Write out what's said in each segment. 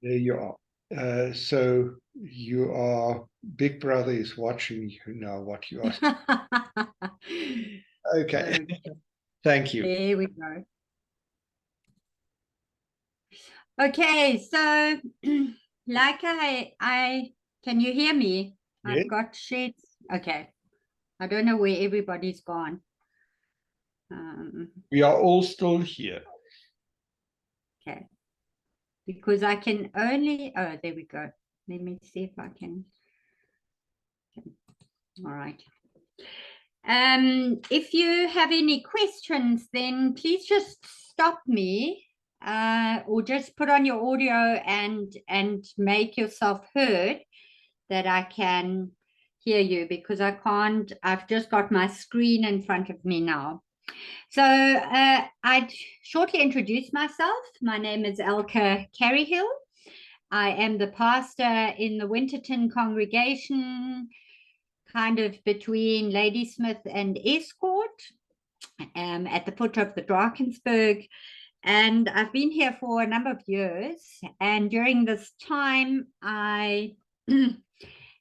There you are. So you are, Big Brother is watching you now, what you are. Okay, Okay, thank you. there we go. Okay, so like I can you hear me? Yeah, I've got sheets. Okay, I don't know where everybody's gone. we are all still here. Okay, because I can only. Oh, there we go. Let me see if I can. All right. If you have any questions, then please just stop me, or just put on your audio and make yourself heard, that I can hear you, because I can't. I've just got my screen in front of me now. So I'd shortly introduce myself. My name is Elke Careyhill. I am the pastor in the Winterton congregation, kind of between Ladysmith and Escourt, at the foot of the Drakensberg. And I've been here for a number of years. And during this time, I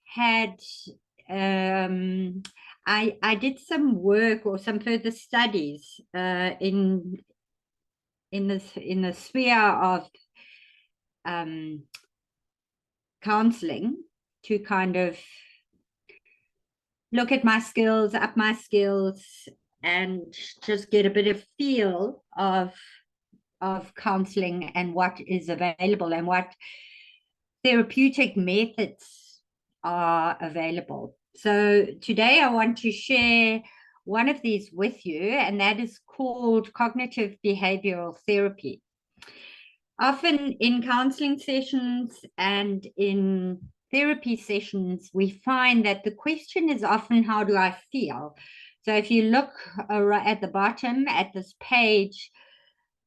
had I did some work or some further studies in the sphere of counseling, to kind of look at my skills, up my skills, and just get a bit of feel of counseling and what is available and what therapeutic methods are available. So today I want to share one of these with you, and that is called cognitive behavioral therapy. Often in counseling sessions and in therapy sessions, we find that the question is often, how do I feel? So if you look at the bottom at this page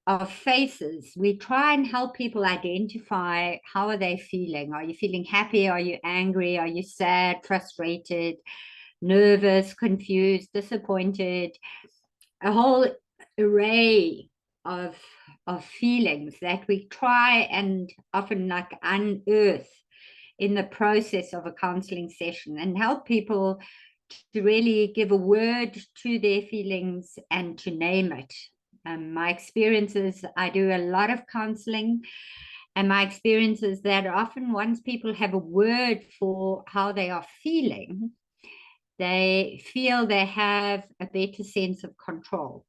of faces, we try and help people identify, how are they feeling? Are you feeling happy? Are you angry? Are you sad, frustrated, nervous, confused, disappointed? A whole array of feelings that we try and often like unearth in the process of a counseling session, and help people to really give a word to their feelings and to name it. My experiences, I do a lot of counseling, and my experience is that often once people have a word for how they are feeling, they feel they have a better sense of control.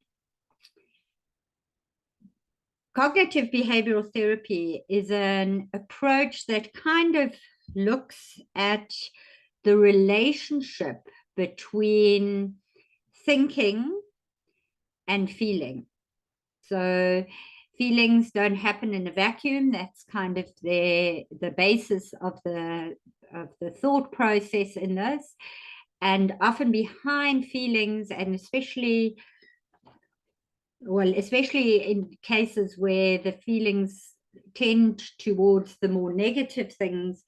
Cognitive behavioral therapy is an approach that kind of looks at the relationship between thinking and feeling. So feelings don't happen in a vacuum. That's kind of the basis of the thought process in this. And often behind feelings, and especially in cases where the feelings tend towards the more negative things,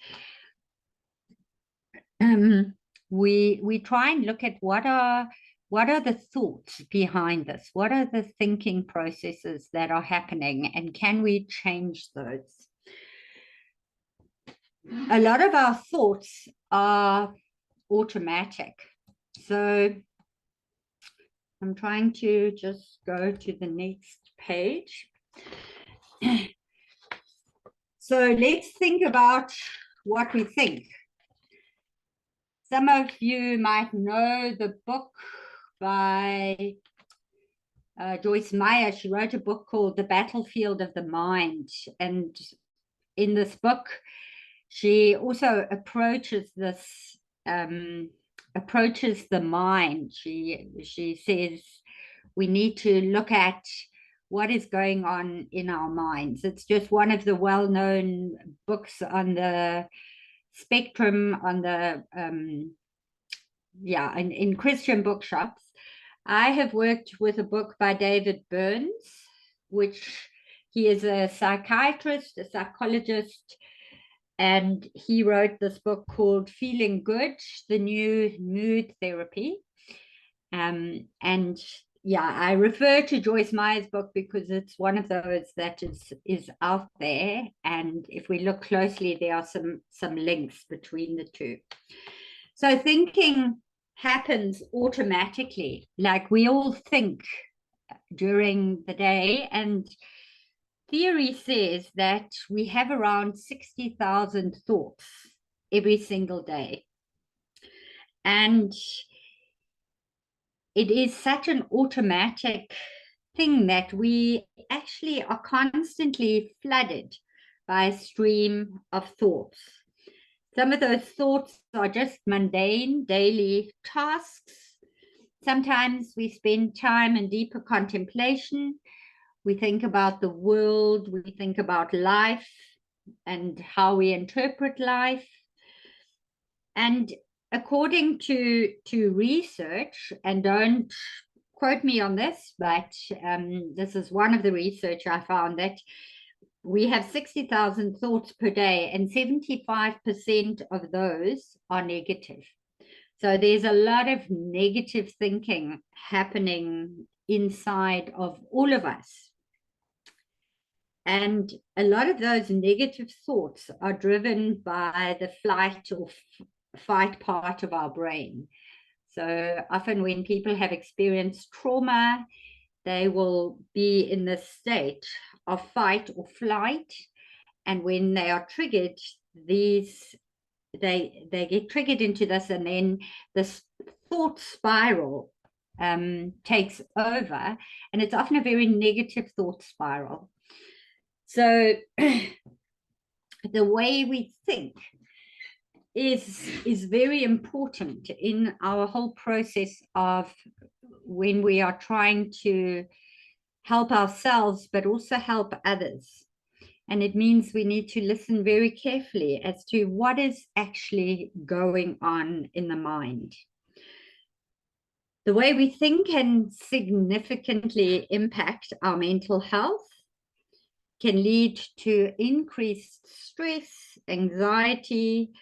we try and look at what are the thoughts behind this, what are the thinking processes that are happening, and can we change those? A lot of our thoughts are automatic, so I'm trying to just go to the next page. So let's think about what we think. Some of you might know the book by Joyce Meyer. She wrote a book called The Battlefield of the Mind. And in this book, she also approaches the mind. She says we need to look at what is going on in our minds. It's just one of the well-known books on the spectrum, on the in Christian bookshops. I have worked with a book by David Burns, which he is a psychiatrist, a psychologist, and he wrote this book called Feeling Good, the New Mood Therapy. And yeah, I refer to Joyce Meyer's book because it's one of those that is out there, and if we look closely, there are some links between the two. So thinking happens automatically, like we all think during the day, and theory says that we have around 60,000 thoughts every single day. And it is such an automatic thing that we actually are constantly flooded by a stream of thoughts. Some of those thoughts are just mundane daily tasks. Sometimes we spend time in deeper contemplation. We think about the world, we think about life and how we interpret life. And according to research, and don't quote me on this, but this is one of the research I found, that we have 60,000 thoughts per day, and 75% of those are negative. So there's a lot of negative thinking happening inside of all of us. And a lot of those negative thoughts are driven by the flight or fight part of our brain. So often when people have experienced trauma, they will be in this state of fight or flight. And when they are triggered, they get triggered into this, and then this thought spiral takes over, and it's often a very negative thought spiral. So the way we think is very important in our whole process of when we are trying to help ourselves, but also help others. And it means we need to listen very carefully as to what is actually going on in the mind. The way we think can significantly impact our mental health, can lead to increased stress, anxiety.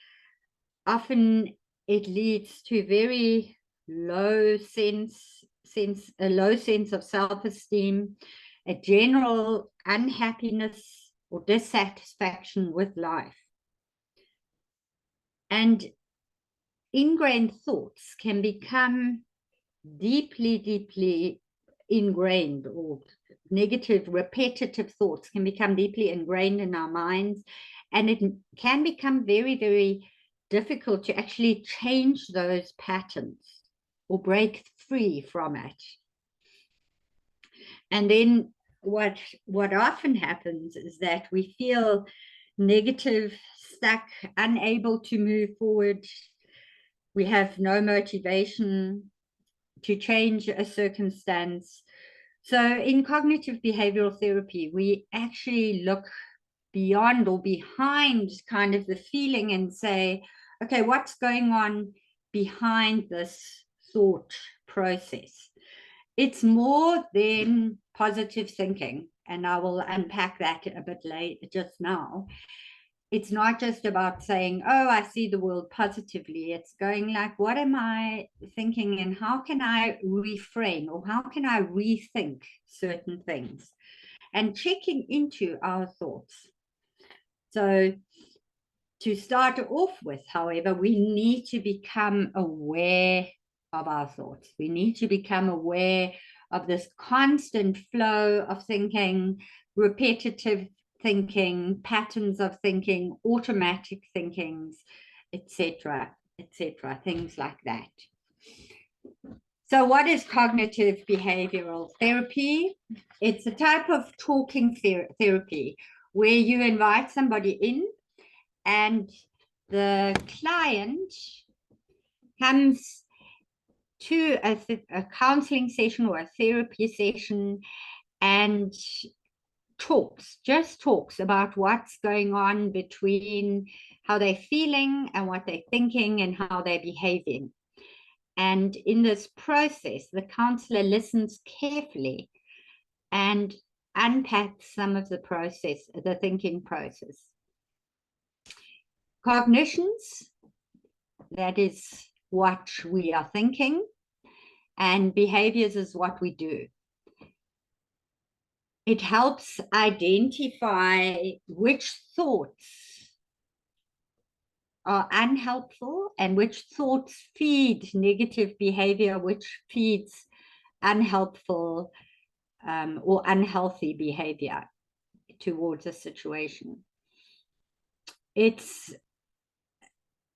Often it leads to very low sense of self-esteem, a general unhappiness or dissatisfaction with life. And ingrained thoughts can become deeply ingrained, or negative repetitive thoughts can become deeply ingrained in our minds, and it can become very difficult to actually change those patterns or break free from it. And then what often happens is that we feel negative, stuck, unable to move forward. We have no motivation to change a circumstance. So in cognitive behavioral therapy, we actually look beyond or behind kind of the feeling and say, okay, what's going on behind this thought process? It's more than positive thinking, and I will unpack that a bit later just now. It's not just about saying, oh, I see the world positively. It's going like, what am I thinking, and how can I reframe, or how can I rethink certain things, and checking into our thoughts. So to start off with, however, we need to become aware of our thoughts. We need to become aware of this constant flow of thinking, repetitive thinking, patterns of thinking, automatic thinkings, etc., things like that. So what is cognitive behavioral therapy? It's a type of talking therapy where you invite somebody in, and the client comes to a counseling session or a therapy session and just talks about what's going on between how they're feeling and what they're thinking and how they're behaving. And in this process, the counselor listens carefully and unpacks some of the thinking process. Cognitions, that is what we are thinking, and behaviors is what we do. It helps identify which thoughts are unhelpful and which thoughts feed negative behavior, which feeds unhelpful or unhealthy behavior towards a situation.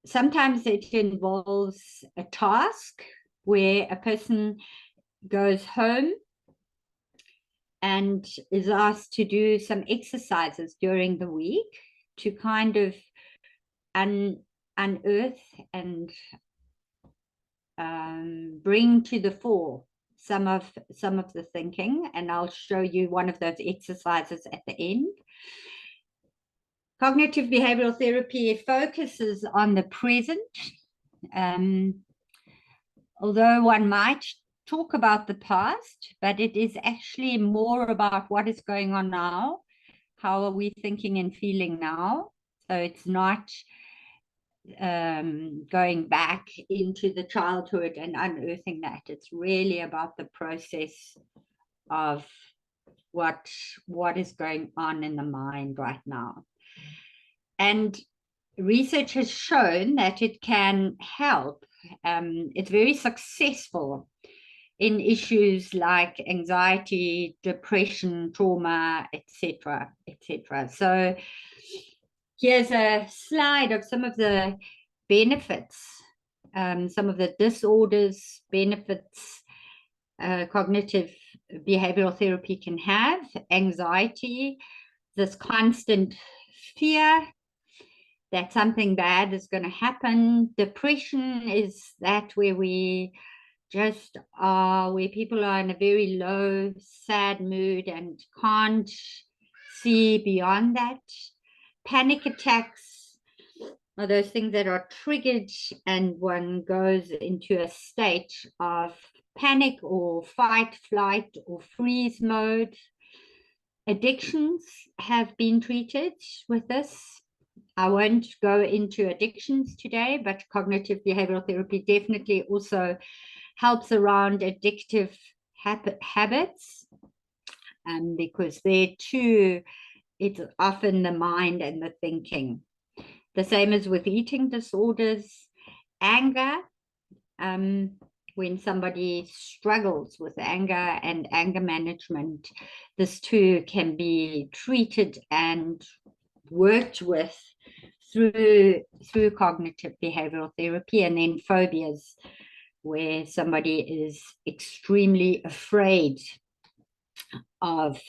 Sometimes it involves a task where a person goes home and is asked to do some exercises during the week to kind of unearth and bring to the fore some of the thinking, and I'll show you one of those exercises at the end. Cognitive behavioral therapy focuses on the present, although one might talk about the past, but it is actually more about what is going on now. How are we thinking and feeling now? So it's not going back into the childhood and unearthing that. It's really about the process of what is going on in the mind right now. And research has shown that it can help. It's very successful in issues like anxiety, depression, trauma, etc., etc. So here's a slide of some of the benefits, some of the disorders, benefits cognitive behavioral therapy can have. Anxiety, this constant fear that something bad is going to happen. Depression is that where we just are, where people are in a very low, sad mood and can't see beyond that. Panic attacks are those things that are triggered and one goes into a state of panic or fight, flight, or freeze mode. Addictions have been treated with this. I won't go into addictions today, but cognitive behavioral therapy definitely also helps around addictive habits, because there too, it's often the mind and the thinking. The same as with eating disorders. Anger, when somebody struggles with anger and anger management, this too can be treated and worked with through cognitive behavioral therapy. And then phobias, where somebody is extremely afraid of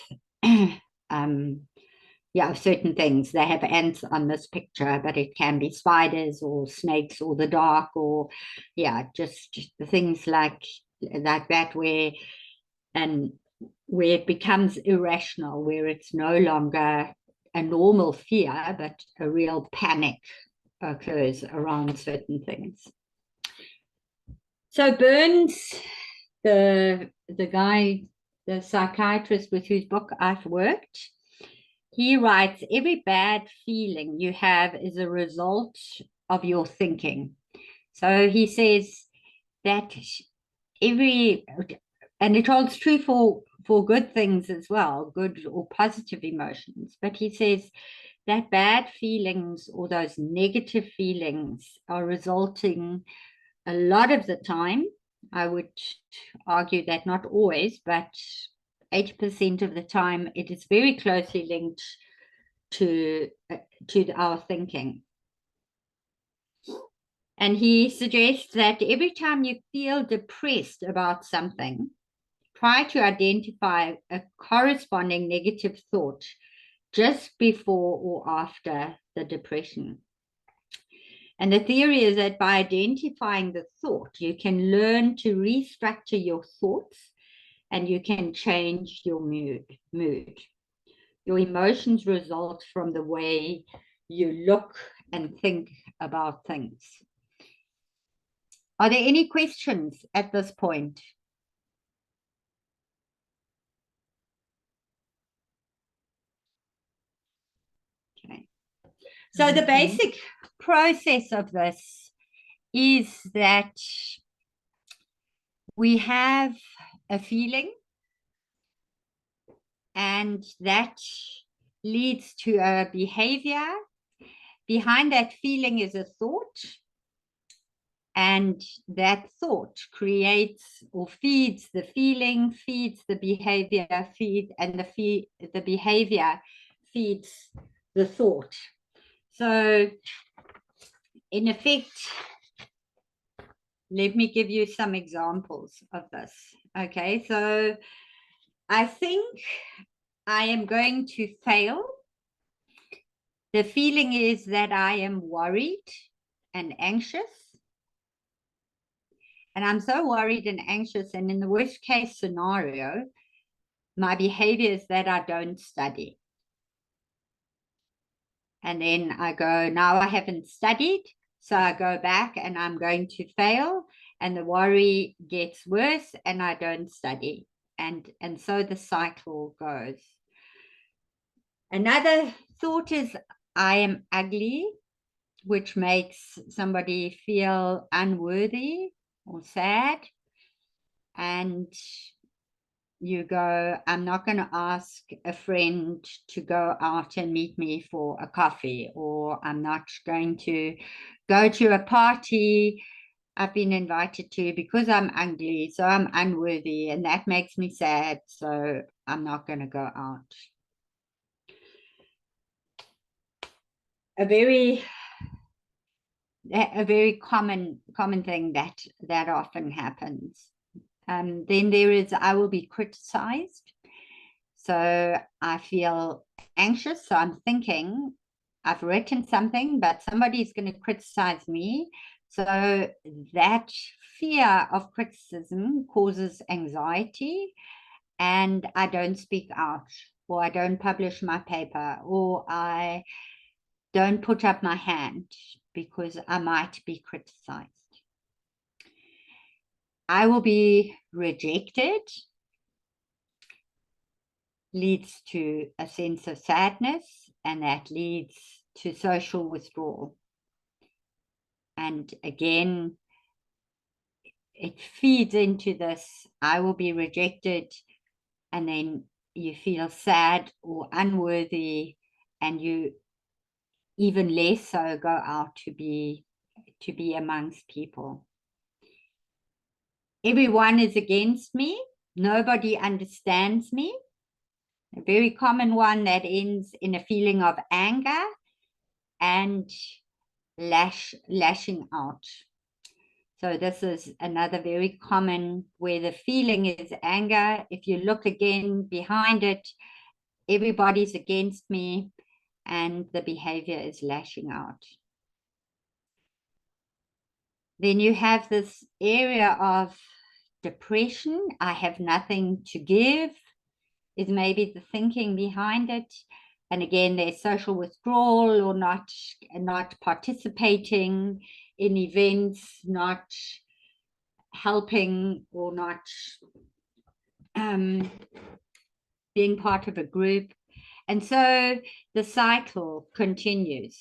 certain things. They have ants on this picture, but it can be spiders or snakes or the dark, or just things like that, where it becomes irrational, where it's no longer a normal fear, but a real panic occurs around certain things. So Burns, the guy, the psychiatrist with whose book I've worked, he writes, every bad feeling you have is a result of your thinking. So he says that and it holds true for good things as well, good or positive emotions, but he says that bad feelings or those negative feelings are resulting a lot of the time, I would argue that not always, but 80% of the time, it is very closely linked to our thinking. And he suggests that every time you feel depressed about something, try to identify a corresponding negative thought just before or after the depression. And the theory is that by identifying the thought, you can learn to restructure your thoughts and you can change your mood. Your emotions result from the way you look and think about things. Are there any questions at this point? Okay. So the basic process of this is that we have a feeling, and that leads to a behavior. Behind that feeling is a thought, and that thought creates or feeds the feeling, feeds the behavior, and the behavior feeds the thought. So in effect, let me give you some examples of this. Okay, so I think I am going to fail. The feeling is that I am worried and anxious. And I'm so worried and anxious. And in the worst case scenario, my behavior is that I don't study. And then I go, now I haven't studied. So I go back and I'm going to fail. And the worry gets worse and I don't study. And so the cycle goes. Another thought is I am ugly, which makes somebody feel unworthy or sad. And you go, I'm not going to ask a friend to go out and meet me for a coffee, or I'm not going to go to a party I've been invited to because I'm ugly, so I'm unworthy, and that makes me sad, so I'm not going to go out. A very common thing that often happens. Then there is, I will be criticized. So I feel anxious. So I'm thinking, I've written something, but somebody's going to criticize me. So that fear of criticism causes anxiety, and I don't speak out, or I don't publish my paper, or I don't put up my hand because I might be criticized. I will be rejected, leads to a sense of sadness, and that leads to social withdrawal. And again, it feeds into this, I will be rejected, and then you feel sad or unworthy, and you even less so go out to be amongst people. Everyone is against me. Nobody understands me. A very common one that ends in a feeling of anger and lashing out. So this is another very common, where the feeling is anger. If you look again behind it, everybody's against me, and the behavior is lashing out. Then you have this area of depression. I have nothing to give, is maybe the thinking behind it. And again, there's social withdrawal, or not participating in events, not helping, or not being part of a group. And so the cycle continues.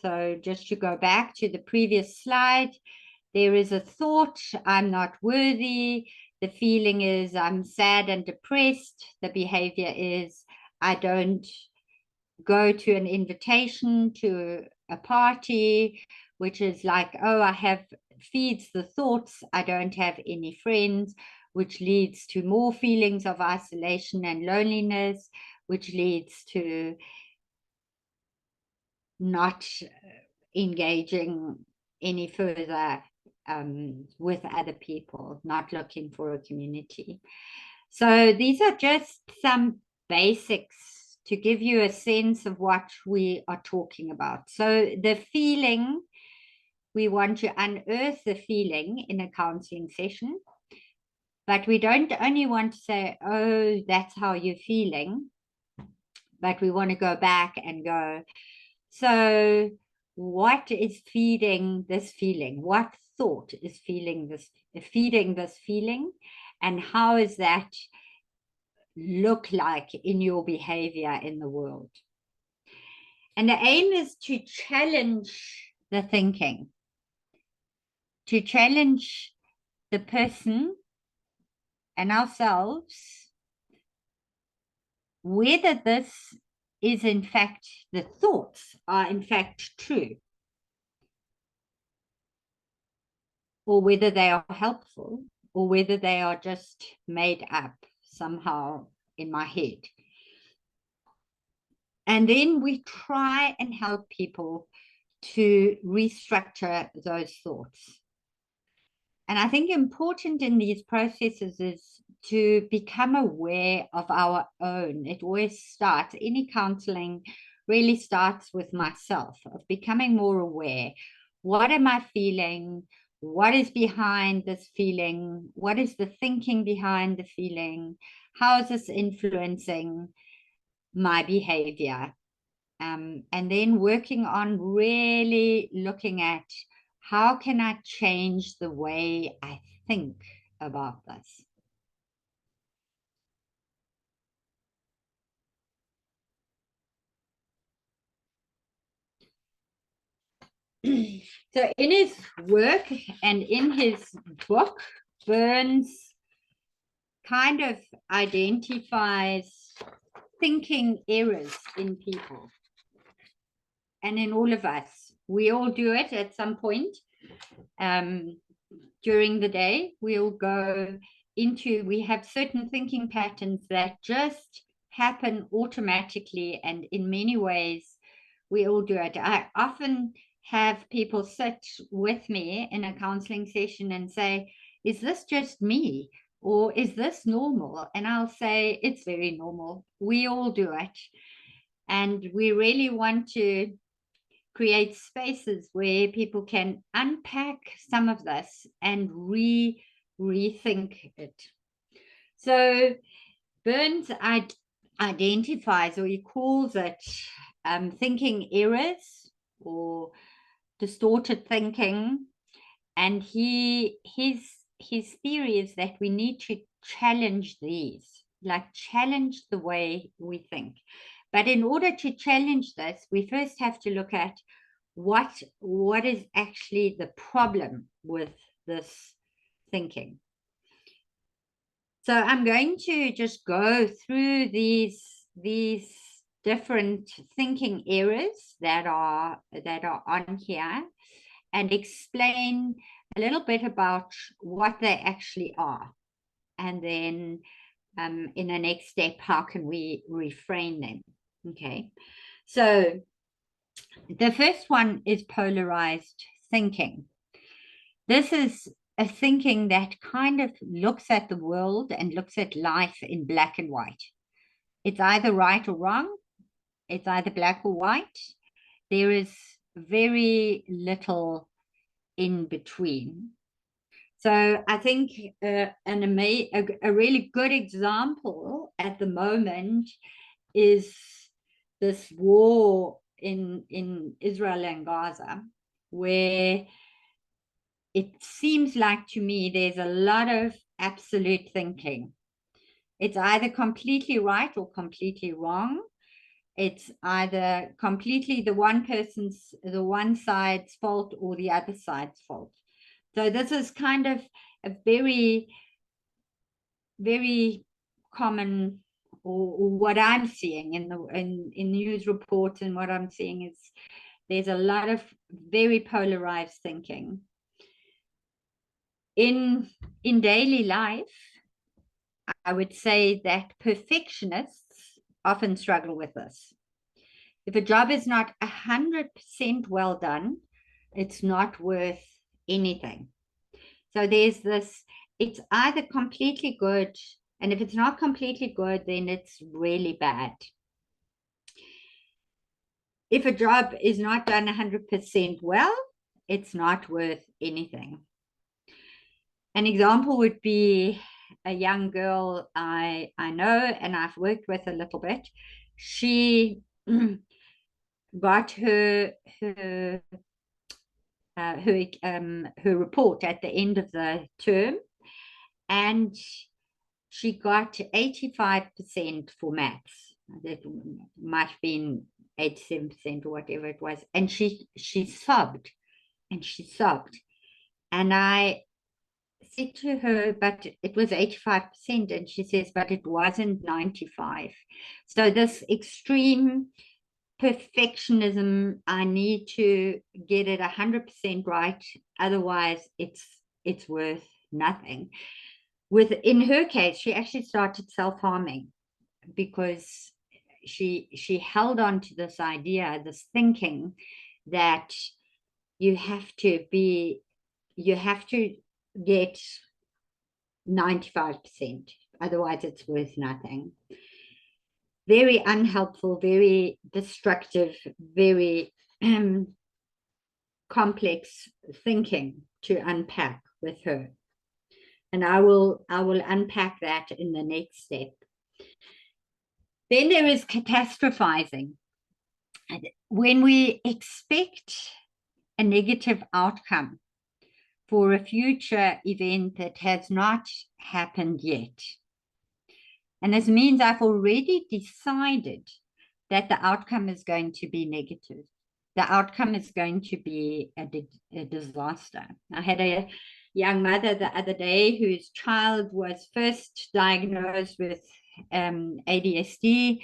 So just to go back to the previous slide, there is a thought, I'm not worthy. The feeling is I'm sad and depressed. The behavior is I don't go to an invitation to a party, which is like, oh, feeds the thoughts, I don't have any friends, which leads to more feelings of isolation and loneliness, which leads to not engaging any further with other people, not looking for a community. So these are just some basics to give you a sense of what we are talking about. So the feeling, we want to unearth the feeling in a counseling session, but we don't only want to say, oh, that's how you're feeling, but we want to go back and go, so what is feeding this feeling? What thought is feeding this feeling? And how is that look like in your behavior in the world? And the aim is to challenge the thinking, to challenge the person and ourselves whether this is in fact, the thoughts are in fact true, or whether they are helpful, or whether they are just made up somehow in my head. And then we try and help people to restructure those thoughts. And I think important in these processes is to become aware of our own. It always starts, any counseling really starts with myself, of becoming more aware. What am I feeling? What is behind this feeling? What is the thinking behind the feeling? How is this influencing my behavior? And then working on really looking at how can I change the way I think about this? So in his work and in his book, Burns kind of identifies thinking errors in people and in all of us. We all do it at some point. During the day, we'll go into, we have certain thinking patterns that just happen automatically, and in many ways, we all do it. I often have people sit with me in a counseling session and say, is this just me? Or is this normal? And I'll say, it's very normal. We all do it. And we really want to create spaces where people can unpack some of this and rethink it. So Burns identifies, or he calls it, thinking errors or distorted thinking. And his theory is that we need to challenge these, like challenge the way we think. But in order to challenge this, we first have to look at what is actually the problem with this thinking. So I'm going to just go through these different thinking errors that are on here and explain a little bit about what they actually are. And then in the next step, how can we reframe them? Okay, so the first one is polarized thinking. This is a thinking that kind of looks at the world and looks at life in black and white. It's either right or wrong. It's either black or white. There is very little in between. So I think a really good example at the moment is this war in Israel and Gaza, where it seems like to me there's a lot of absolute thinking. It's either completely right or completely wrong. It's either completely the one side's fault or the other side's fault. So this is kind of a very, very common, or what I'm seeing in news reports, and what I'm seeing is there's a lot of very polarized thinking. In daily life, I would say that perfectionists often struggle with this. If a job is not 100% well done, it's not worth anything. So there's this, it's either completely good, and if it's not completely good, then it's really bad. If a job is not done 100% well, it's not worth anything. An example would be a young girl I know, and I've worked with a little bit. She got her report at the end of the term, and she got 85% for maths. That might have been 87% or whatever it was. And she sobbed, and I said to her, but it was 85%. And she says, but it wasn't 95. So this extreme perfectionism, I need to get it 100% right. Otherwise, it's worth nothing. In her case, she actually started self-harming because she held on to this idea, this thinking that you have to get 95%, otherwise it's worth nothing. Very unhelpful, very destructive, very complex thinking to unpack with her. And I will unpack that in the next step. Then there is catastrophizing. When we expect a negative outcome for a future event that has not happened yet. And this means I've already decided that the outcome is going to be negative. The outcome is going to be a disaster. I had a young mother the other day whose child was first diagnosed with ADHD,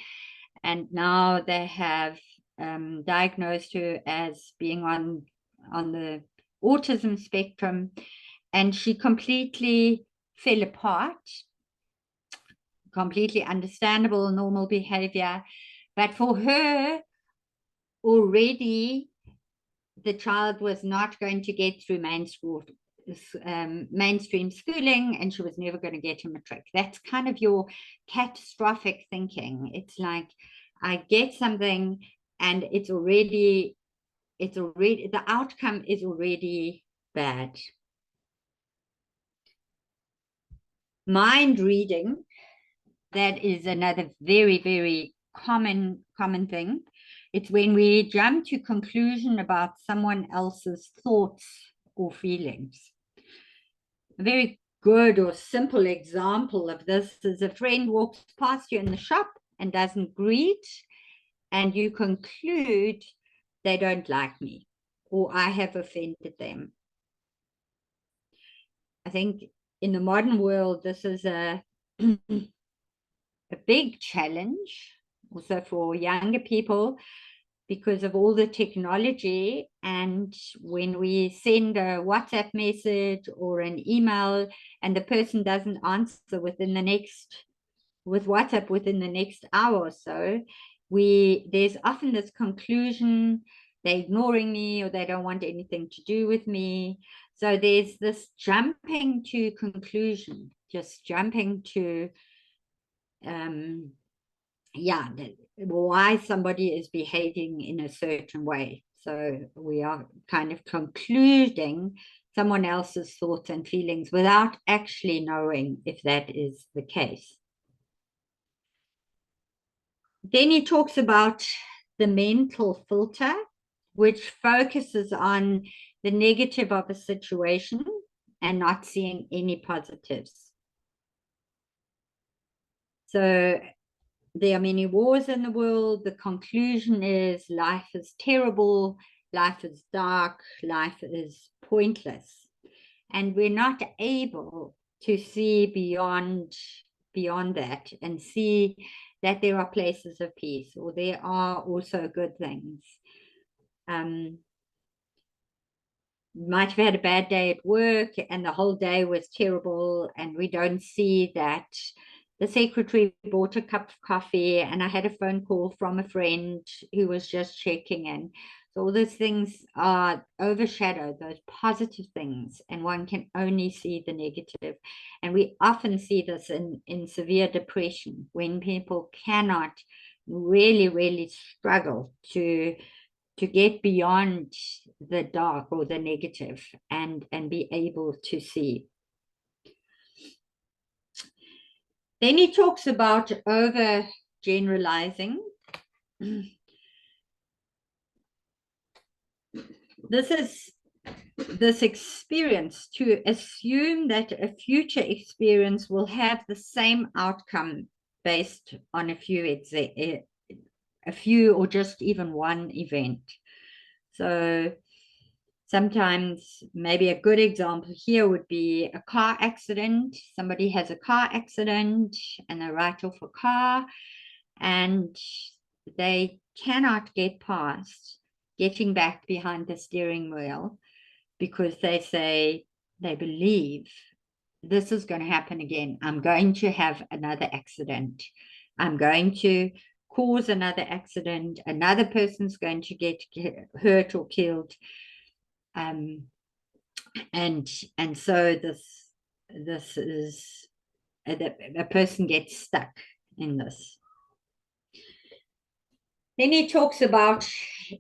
and now they have diagnosed her as being on the autism spectrum, and she completely fell apart. Completely understandable, normal behavior, but for her, already the child was not going to get through mainstream schooling, and she was never going to get a matric. That's kind of your catastrophic thinking. It's like, I get something and the outcome is already bad. Mind reading, that is another very, very common thing. It's when we jump to conclusion about someone else's thoughts or feelings. A very good or simple example of this is a friend walks past you in the shop and doesn't greet, and you conclude they don't like me or I have offended them. I think in the modern world, this is a big challenge also for younger people because of all the technology. And when we send a WhatsApp message or an email and the person doesn't answer with WhatsApp within the next hour or so, there's often this conclusion, they're ignoring me or they don't want anything to do with me. So there's this jumping to conclusion, just jumping to why somebody is behaving in a certain way. So we are kind of concluding someone else's thoughts and feelings without actually knowing if that is the case. Then he talks about the mental filter, which focuses on the negative of a situation and not seeing any positives. So there are many wars in the world. The conclusion is life is terrible, life is dark, life is pointless. And we're not able to see beyond that and see that there are places of peace, or there are also good things. Might have had a bad day at work and the whole day was terrible, and we don't see that the secretary bought a cup of coffee and I had a phone call from a friend who was just checking in. So all those things are overshadowed, those positive things, and one can only see the negative. And we often see this in severe depression, when people cannot really struggle to get beyond the dark or the negative and be able to see. Then he talks about overgeneralizing. This experience, to assume that a future experience will have the same outcome based on a few or just even one event. So Sometimes maybe a good example here would be a car accident. Somebody has a car accident and they write off a car, and they cannot get past getting back behind the steering wheel because they say they believe this is going to happen again. I'm going to have another accident. I'm going to cause another accident. Another person's going to get hurt or killed. And so this is a person gets stuck in this. Then he talks about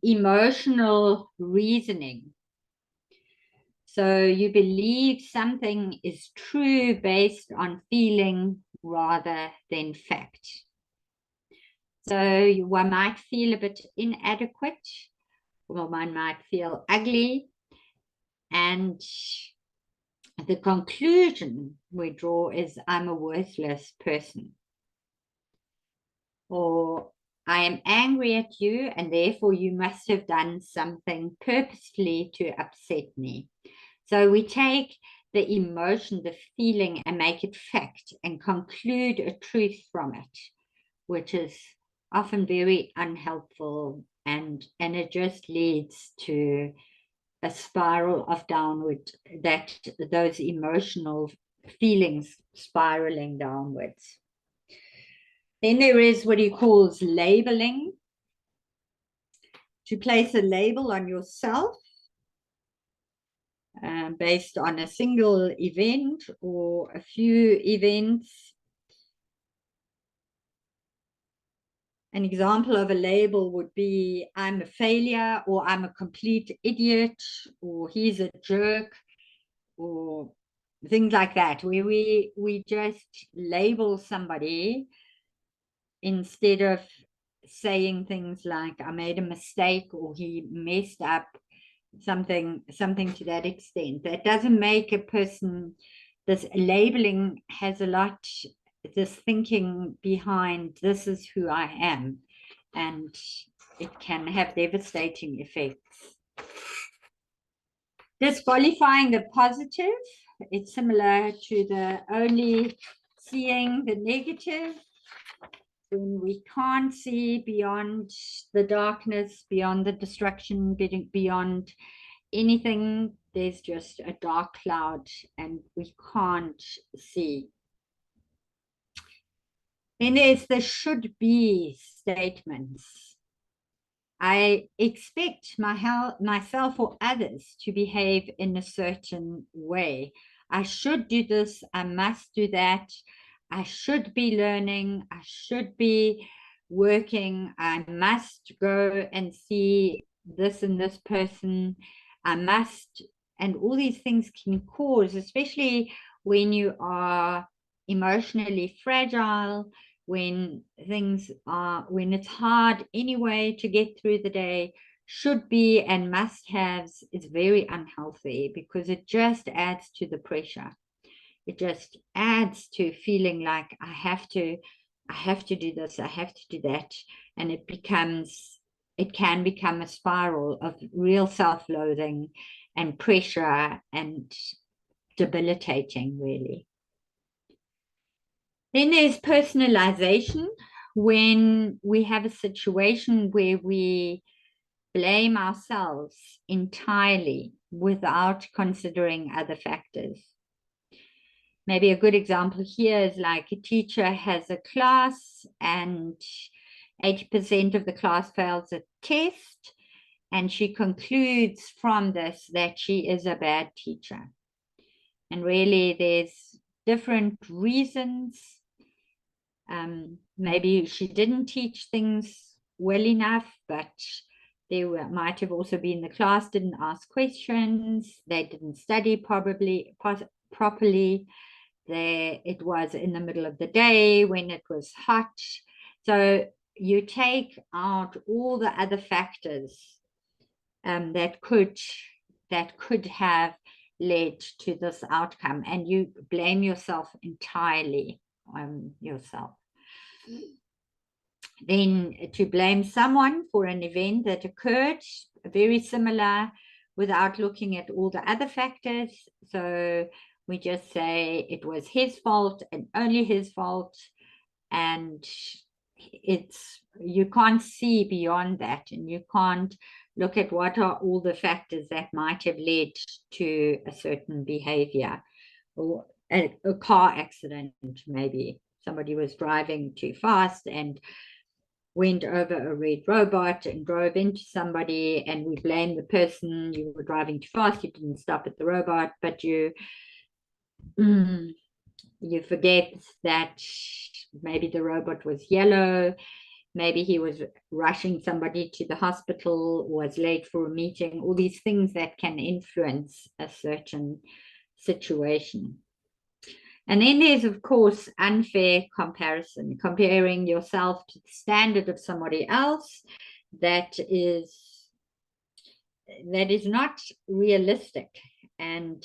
emotional reasoning. So you believe something is true based on feeling rather than fact. So one might feel a bit inadequate, or one might feel ugly, and the conclusion we draw is I'm a worthless person. Or I am angry at you and therefore you must have done something purposefully to upset me. So we take the emotion, the feeling, and make it fact and conclude a truth from it, which is often very unhelpful, and it just leads to a spiral of downward, that those emotional feelings spiraling downwards. Then there is what he calls labeling. To place a label on yourself based on a single event or a few events. An example of a label would be I'm a failure, or I'm a complete idiot, or he's a jerk, or things like that, where we just label somebody instead of saying things like I made a mistake or he messed up, something to that extent. That doesn't make a person, this labeling has a lot, this thinking behind this is who I am, and it can have devastating effects. Disqualifying the positive, it's similar to the only seeing the negative. When we can't see beyond the darkness, beyond the destruction, beyond anything, there's just a dark cloud and we can't see. Then there's the should be statements. I expect myself or others to behave in a certain way. I should do this, I must do that. I should be learning, I should be working, I must go and see this and this person, I must, and all these things can cause, especially when you are emotionally fragile, when it's hard anyway to get through the day. Should be and must haves is very unhealthy because it just adds to the pressure. It just adds to feeling like I have to do this, I have to do that, and it can become a spiral of real self-loathing and pressure and debilitating, really. Then there's personalization, when we have a situation where we blame ourselves entirely without considering other factors. Maybe a good example here is like a teacher has a class and 80% of the class fails a test, and she concludes from this that she is a bad teacher. And really there's different reasons. Maybe she didn't teach things well enough, but might have also been the class didn't ask questions, they didn't study properly. It was in the middle of the day when it was hot. So you take out all the other factors that could have led to this outcome, and you blame yourself entirely on yourself. Then to blame someone for an event that occurred, very similar, without looking at all the other factors. So we just say it was his fault and only his fault, and you can't see beyond that, and you can't look at what are all the factors that might have led to a certain behavior, or a car accident. Maybe somebody was driving too fast and went over a red robot and drove into somebody, and we blame the person. You were driving too fast, you didn't stop at the robot, but you forget that maybe the robot was yellow, maybe he was rushing somebody to the hospital, was late for a meeting, all these things that can influence a certain situation. And then there's, of course, unfair comparison, comparing yourself to the standard of somebody else that is not realistic. And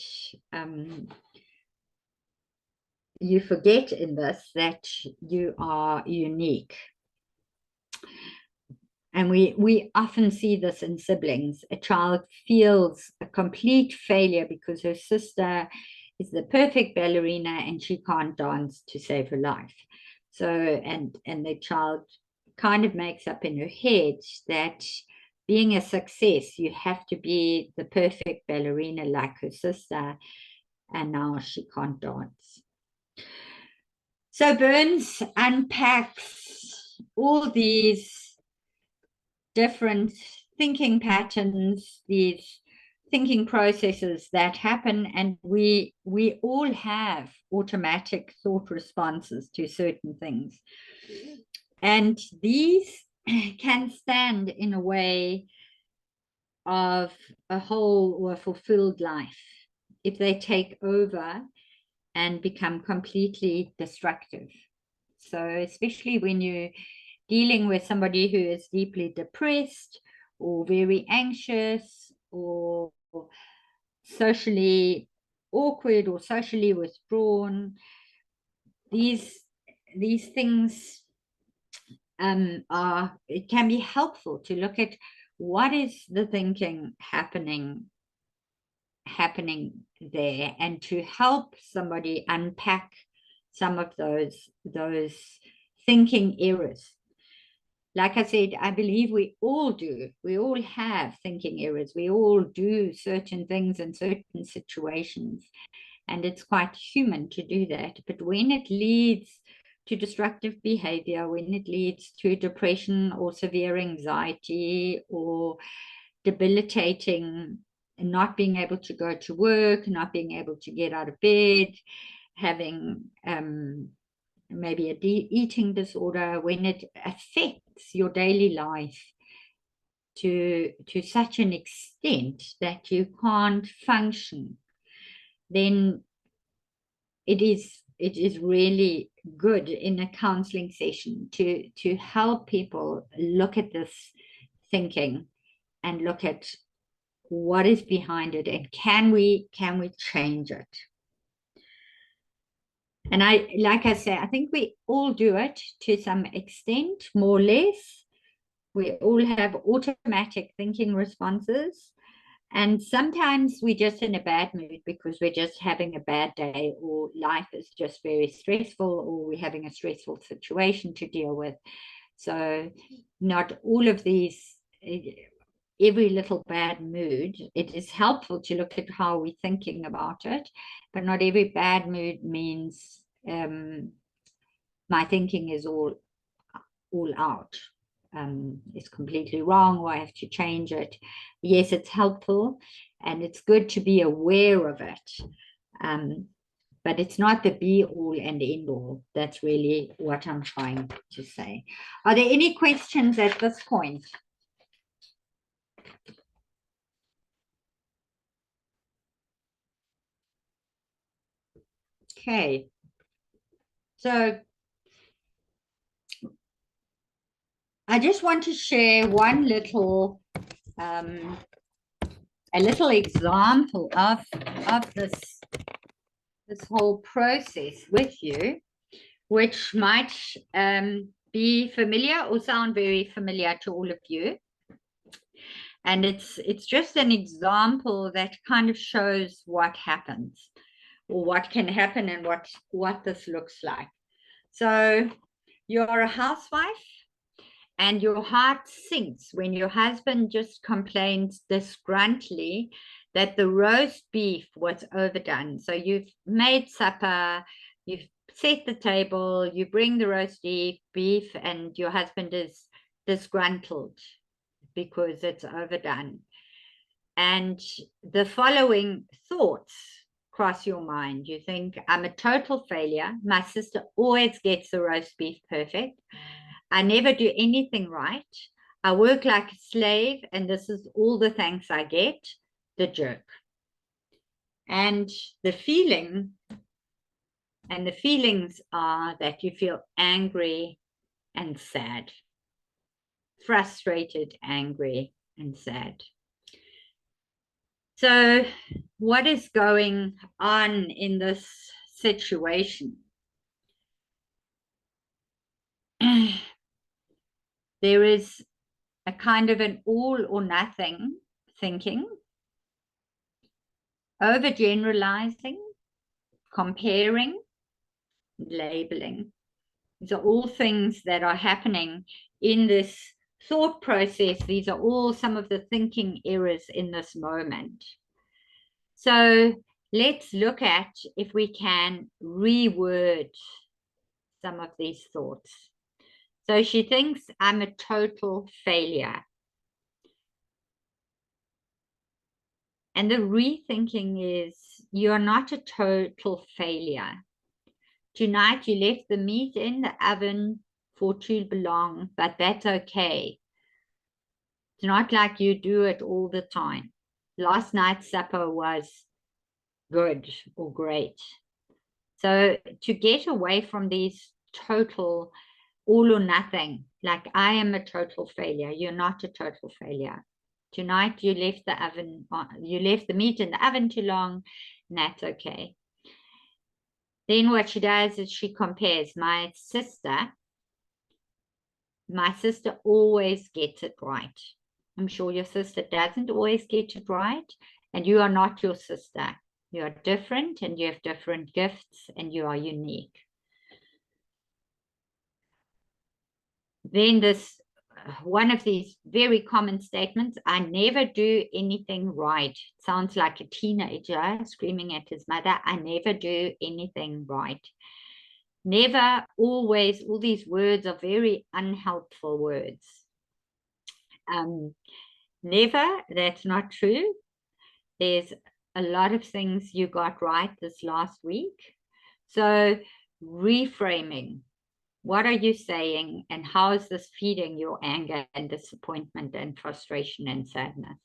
you forget in this that you are unique. And we often see this in siblings. A child feels a complete failure because her sister is the perfect ballerina and she can't dance to save her life. So, and the child kind of makes up in her head that being a success, you have to be the perfect ballerina like her sister, and now she can't dance. So Burns unpacks all these different thinking patterns, these thinking processes that happen, and we all have automatic thought responses to certain things. And these can stand in a way of a whole or a fulfilled life if they take over and become completely destructive. So especially when you're dealing with somebody who is deeply depressed or very anxious or socially awkward or socially withdrawn, these things it can be helpful to look at what is the thinking happening there, and to help somebody unpack some of those thinking errors. Like I said, I believe we all do. We all have thinking errors. We all do certain things in certain situations, and it's quite human to do that. But when it leads to destructive behavior, when it leads to depression or severe anxiety or debilitating, not being able to go to work, not being able to get out of bed, having maybe a eating disorder, when it affects your daily life to such an extent that you can't function, then it is really good in a counseling session to help people look at this thinking and look at what is behind it, and can we change it. And like I say, I think we all do it to some extent, more or less. We all have automatic thinking responses, and sometimes we're just in a bad mood because we're just having a bad day, or life is just very stressful, or we're having a stressful situation to deal with. So not all of these, every little bad mood, it is helpful to look at how we're thinking about it, but not every bad mood means my thinking is all out. It's completely wrong, or I have to change it. Yes, it's helpful and it's good to be aware of it, but it's not the be all and end all. That's really what I'm trying to say. Are there any questions at this point? Okay, so I just want to share one little a little example of this whole process with you, which might be familiar or sound very familiar to all of you. And it's just an example that kind of shows what happens, or what can happen, and what this looks like. So you're a housewife, and your heart sinks when your husband just complains disgruntledly that the roast beef was overdone. So you've made supper, you've set the table, you bring the roast beef, and your husband is disgruntled because it's overdone. And the following thoughts cross your mind. You think, I'm a total failure. My sister always gets the roast beef perfect. I never do anything right. I work like a slave, and this is all the thanks I get. The jerk. And the feelings are that you feel angry and sad. Frustrated, angry, and sad. So what is going on in this situation? There is a kind of an all or nothing thinking, overgeneralizing, comparing, labeling. These are all things that are happening in this thought process. These are all some of the thinking errors in this moment. So let's look at if we can reword some of these thoughts. So she thinks, I'm a total failure. And the rethinking is, you're not a total failure. Tonight you left the meat in the oven for too long, but that's okay. It's not like you do it all the time. Last night's supper was good or great. So to get away from these total all or nothing, like I am a total failure. You're not a total failure. Tonight you left the meat in the oven too long, and that's okay. Then what she does is she compares. My sister always gets it right. I'm sure your sister doesn't always get it right, and you are not your sister. You are different, and you have different gifts, and you are unique. Then this one of these very common statements, I never do anything right. It sounds like a teenager screaming at his mother, I never do anything right. Never, always, all these words are very unhelpful words. Never, that's not true. There's a lot of things you got right this last week. So reframing. What are you saying, and how is this feeding your anger and disappointment and frustration and sadness?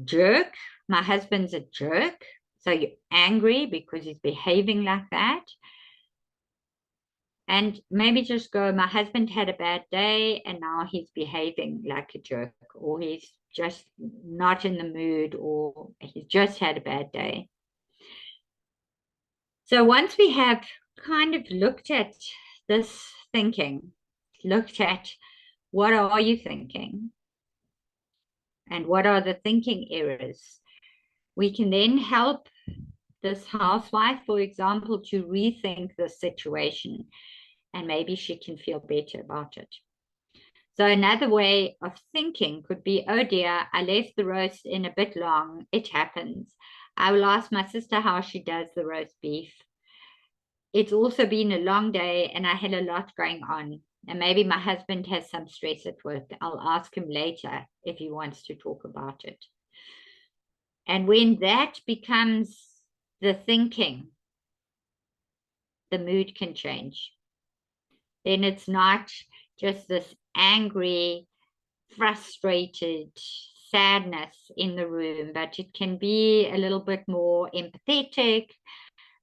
Jerk. My husband's a jerk. So you're angry because he's behaving like that. And maybe just go, my husband had a bad day and now he's behaving like a jerk, or he's just not in the mood, or he's just had a bad day. So once we have kind of looked at this thinking, looked at what are you thinking and what are the thinking errors, we can then help this housewife, for example, to rethink the situation, and maybe she can feel better about it. So another way of thinking could be, oh dear, I left the roast in a bit long. It happens. I will ask my sister how she does the roast beef. It's also been a long day and I had a lot going on. And maybe my husband has some stress at work. I'll ask him later if he wants to talk about it. And when that becomes the thinking, the mood can change. Then it's not just this angry, frustrated sadness in the room, but it can be a little bit more empathetic,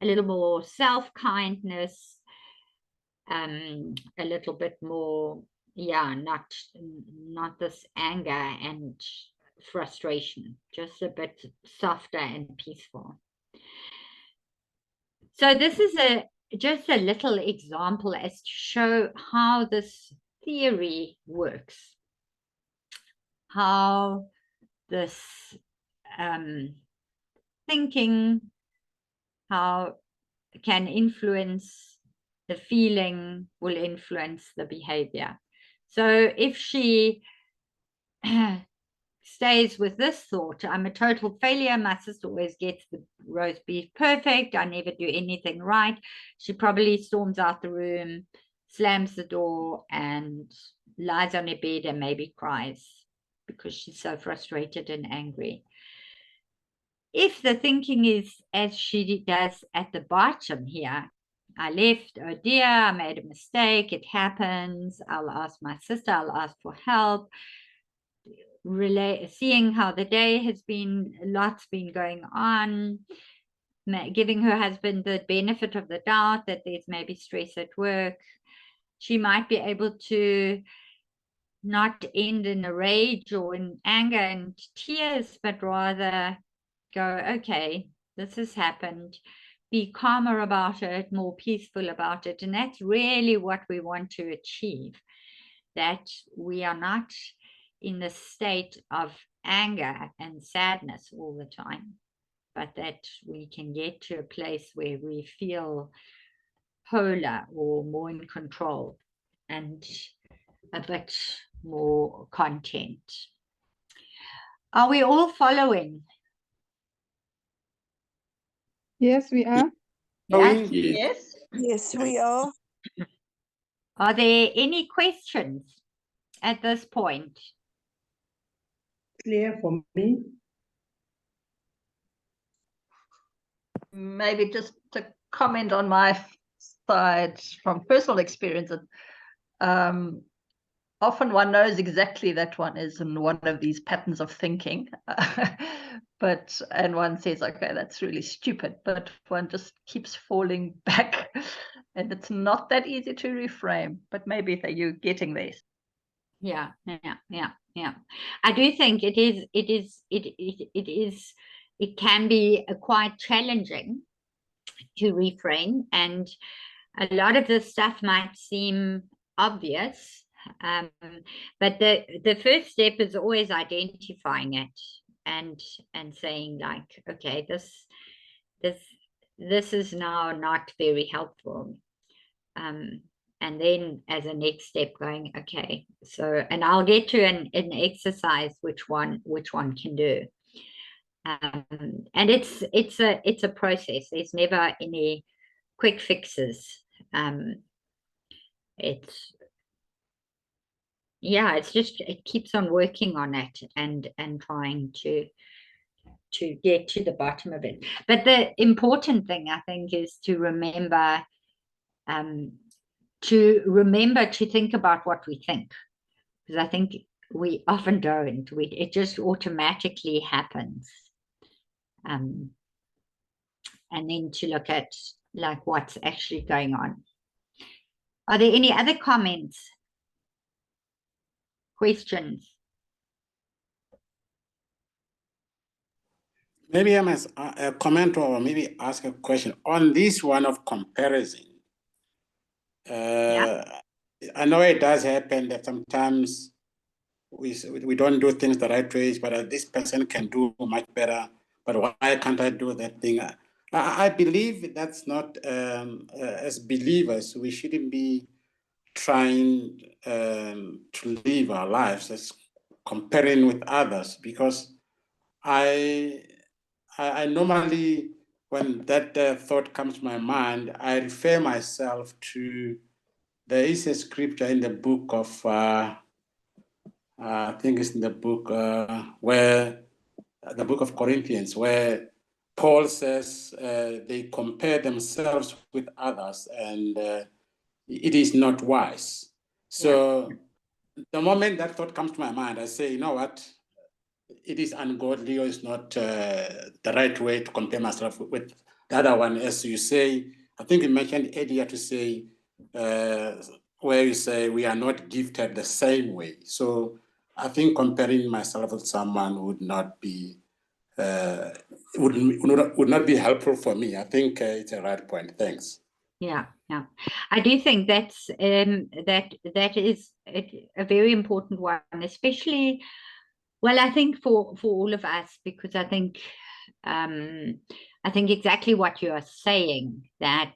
a little more self-kindness, a little bit more, not this anger and frustration, just a bit softer and peaceful. So this is just a little example as to show how this theory works, how this thinking, how can influence the feeling, will influence the behavior. So if she stays with this thought, I'm a total failure, my sister always gets the roast beef perfect, I never do anything right, she probably storms out the room, slams the door, and lies on her bed and maybe cries because she's so frustrated and angry. If the thinking is as she does at the bottom here, I left, oh dear, I made a mistake, it happens, I'll ask my sister, I'll ask for help, seeing how the day has been, lots been going on, giving her husband the benefit of the doubt that there's maybe stress at work, she might be able to not end in a rage or in anger and tears, but rather go, okay, this has happened, be calmer about it, more peaceful about it. And that's really what we want to achieve, that we are not in the state of anger and sadness all the time, but that we can get to a place where we feel polar or more in control and a bit more content. Are we all following? Yes, we are. Yes. Yes. Yes, we are. Are there any questions at this point? Clear for me. Maybe just to comment on my side from personal experience. Often one knows exactly that one is in one of these patterns of thinking, and one says, okay, that's really stupid, but one just keeps falling back, and it's not that easy to reframe, but maybe you're getting there. Yeah. I do think it can be quite challenging to reframe, and a lot of this stuff might seem obvious, but the first step is always identifying it and saying, like, okay, this is now not very helpful, and then as a next step going, okay, so, and I'll get to an exercise which one can do, and it's a process. There's never any quick fixes. It's just, it keeps on working on it and trying to get to the bottom of it. But the important thing, I think, is to remember to think about what we think, because I think we often don't. It just automatically happens, and then to look at, like, what's actually going on. Are there any other comments, questions? Maybe I must comment or maybe ask a question on this one of comparison. I know it does happen that sometimes we don't do things the right ways, but this person can do much better, but why can't I do that thing? I believe that's not, as believers, we shouldn't be trying to live our lives as comparing with others, because I normally, when that thought comes to my mind, I refer myself to, there is a scripture in the book of, I think it's in the book where, the book of Corinthians, where Paul says they compare themselves with others, and it is not wise. So the moment that thought comes to my mind, I say, you know what? It is ungodly, or it's not the right way to compare myself with the other one. As you say, I think you mentioned earlier to say, where you say we are not gifted the same way. So I think comparing myself with someone would not be would not be helpful for me. I think it's a right point. Thanks. Yeah. I do think that's that is a very important one, especially Well, I think for all of us, because I think exactly what you are saying, that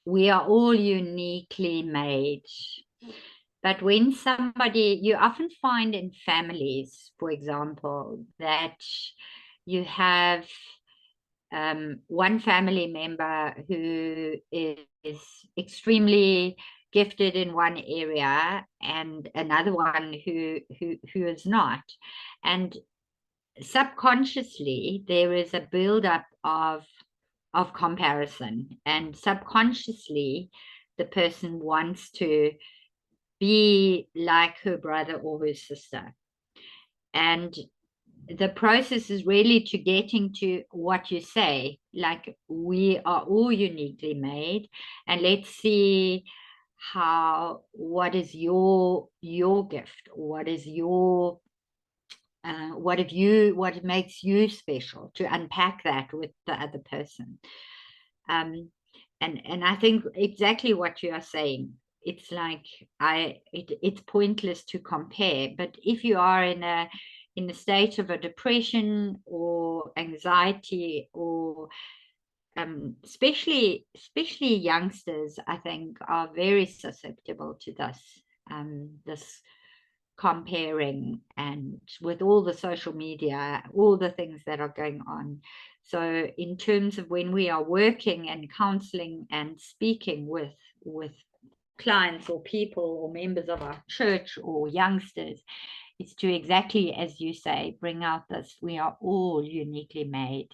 we are all uniquely made. But when somebody, you often find in families, for example, that you have one family member who is extremely gifted in one area and another one who is not. And subconsciously, there is a buildup of comparison, and subconsciously, the person wants to be like her brother or her sister. And the process is really to getting to what you say, like we are all uniquely made, and let's see what is your gift, what is your what makes you special, to unpack that with the other person. And I think exactly what you are saying. It's like it's pointless to compare, but if you are in a state of a depression or anxiety, or especially youngsters, I think, are very susceptible to this comparing, and with all the social media, all the things that are going on. So in terms of when we are working and counseling and speaking with clients or people or members of our church or youngsters, it's to exactly, as you say, bring out this, we are all uniquely made,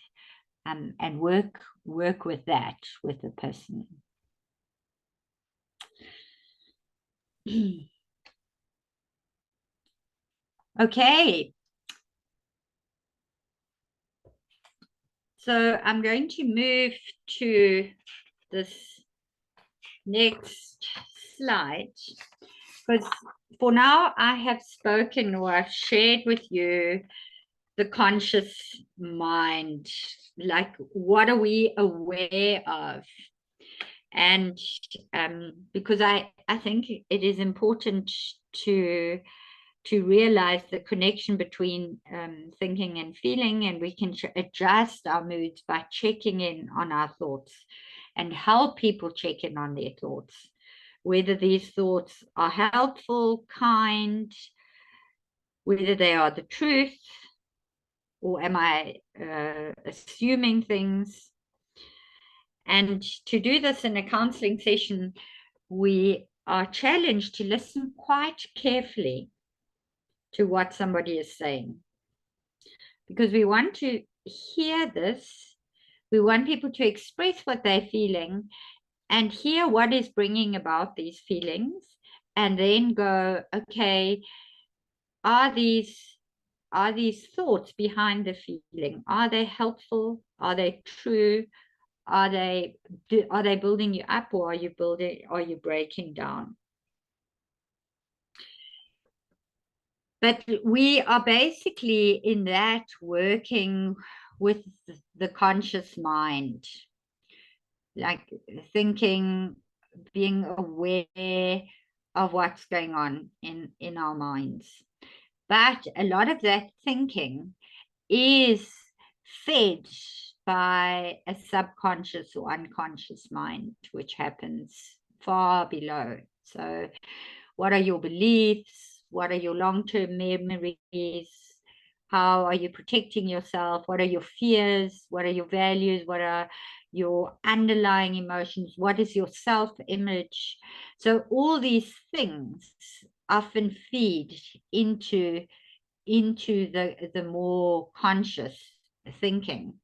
and work with that, with the person. Okay. So I'm going to move to this next slide, because for now I have spoken, or I've shared with you, the conscious mind, like what are we aware of? And because I think it is important to realize the connection between thinking and feeling, and we can adjust our moods by checking in on our thoughts, and help people check in on their thoughts, whether these thoughts are helpful, kind, whether they are the truth, or am I assuming things. And to do this in a counseling session, we are challenged to listen quite carefully to what somebody is saying, because we want to hear this. We want people to express what they're feeling and hear what is bringing about these feelings, and then go, okay, are these thoughts behind the feeling, are they helpful, are they true, are they building you up, or are you breaking down? But we are basically in that working with the conscious mind, like thinking, being aware of what's going on in our minds. But a lot of that thinking is fed by a subconscious or unconscious mind, which happens far below. So what are your beliefs? What are your long-term memories? How are you protecting yourself? What are your fears? What are your values? What are your underlying emotions? What is your self-image? So all these things often feed into the more conscious thinking.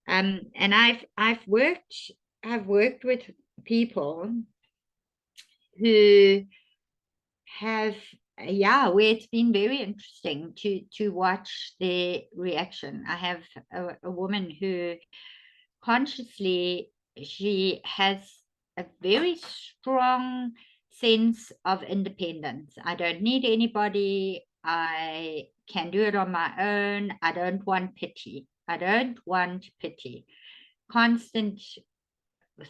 And I've worked with people who have, where it's been very interesting to watch their reaction. I have a woman who consciously, she has a very strong sense of independence. I don't need anybody. I can do it on my own. I don't want pity. Constant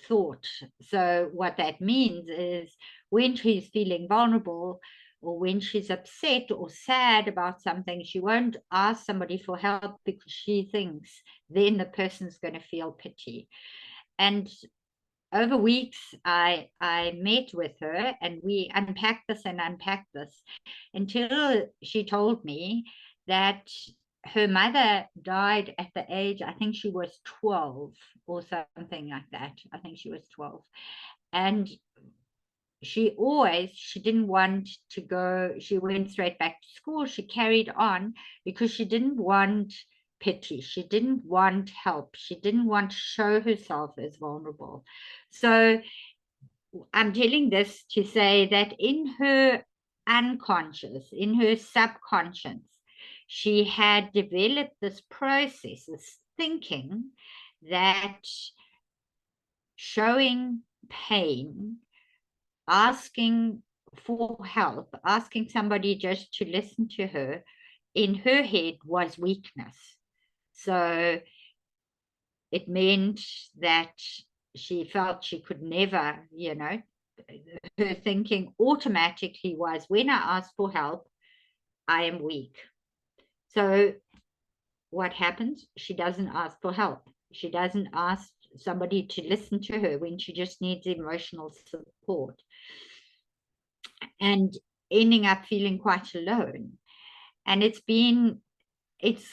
thought. So what that means is, when she's feeling vulnerable or when she's upset or sad about something, she won't ask somebody for help because she thinks then the person's going to feel pity. And over weeks, I met with her and we unpacked this until she told me that her mother died at the age, I think she was 12 or something like that. I think she was 12. And she didn't want to go, she went straight back to school. She carried on because she didn't want pity. She didn't want help. She didn't want to show herself as vulnerable. So I'm telling this to say that in her unconscious, in her subconscious, she had developed this process, this thinking that showing pain, asking for help, asking somebody just to listen to her, in her head was weakness. So it meant that she felt she could never, you know, her thinking automatically was, when I ask for help, I am weak. So what happens? She doesn't ask for help. She doesn't ask somebody to listen to her when she just needs emotional support, and ending up feeling quite alone. And it's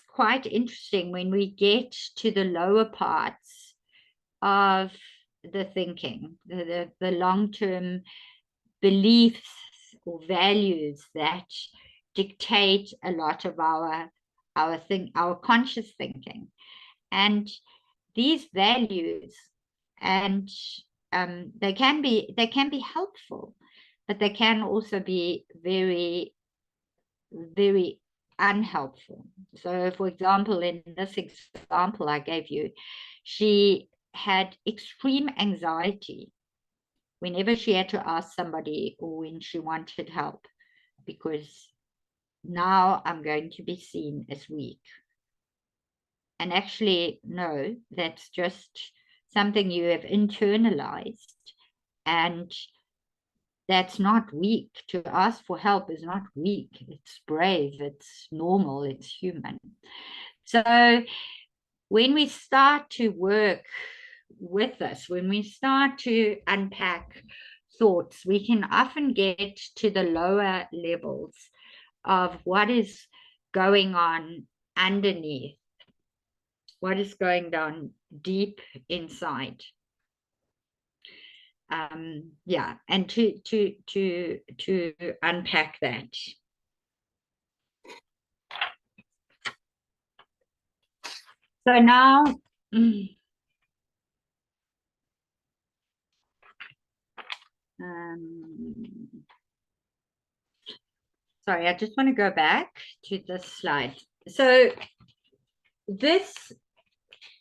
quite interesting when we get to the lower parts of the thinking, the long-term beliefs or values that dictate a lot of our conscious thinking. And these values, and they can be helpful, but they can also be very, very unhelpful. So for example, in this example I gave you, she had extreme anxiety whenever she had to ask somebody or when she wanted help, because now I'm going to be seen as weak. And actually, no, that's just something you have internalized, and that's not weak. To ask for help is not weak. It's brave, it's normal, it's human. So when we start to work with this, when we start to unpack thoughts, we can often get to the lower levels of what is going on underneath, what is going down deep inside. Yeah, and to unpack that. So now, sorry, I just want to go back to this slide. So this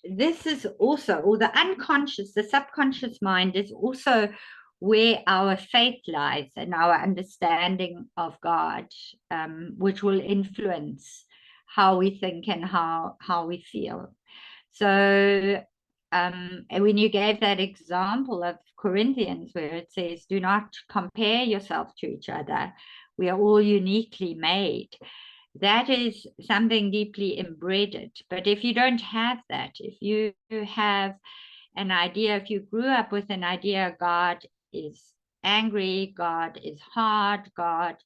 is also, or the unconscious, the subconscious mind is also where our faith lies and our understanding of God, which will influence how we think and how we feel. So and when you gave that example of Corinthians, where it says, do not compare yourself to each other, we are all uniquely made. That is something deeply embedded. But if you don't have that, if you have an idea, if you grew up with an idea God is angry, God is hard, God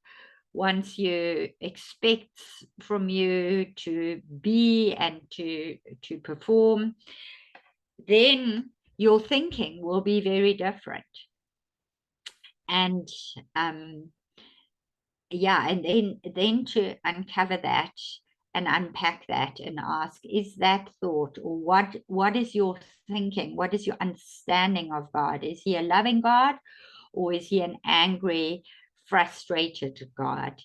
wants you, expects from you to be and to perform, then your thinking will be very different. And yeah, and then to uncover that and unpack that and ask, is that thought, or what is your thinking? What is your understanding of God? Is he a loving God, or is he an angry, frustrated God?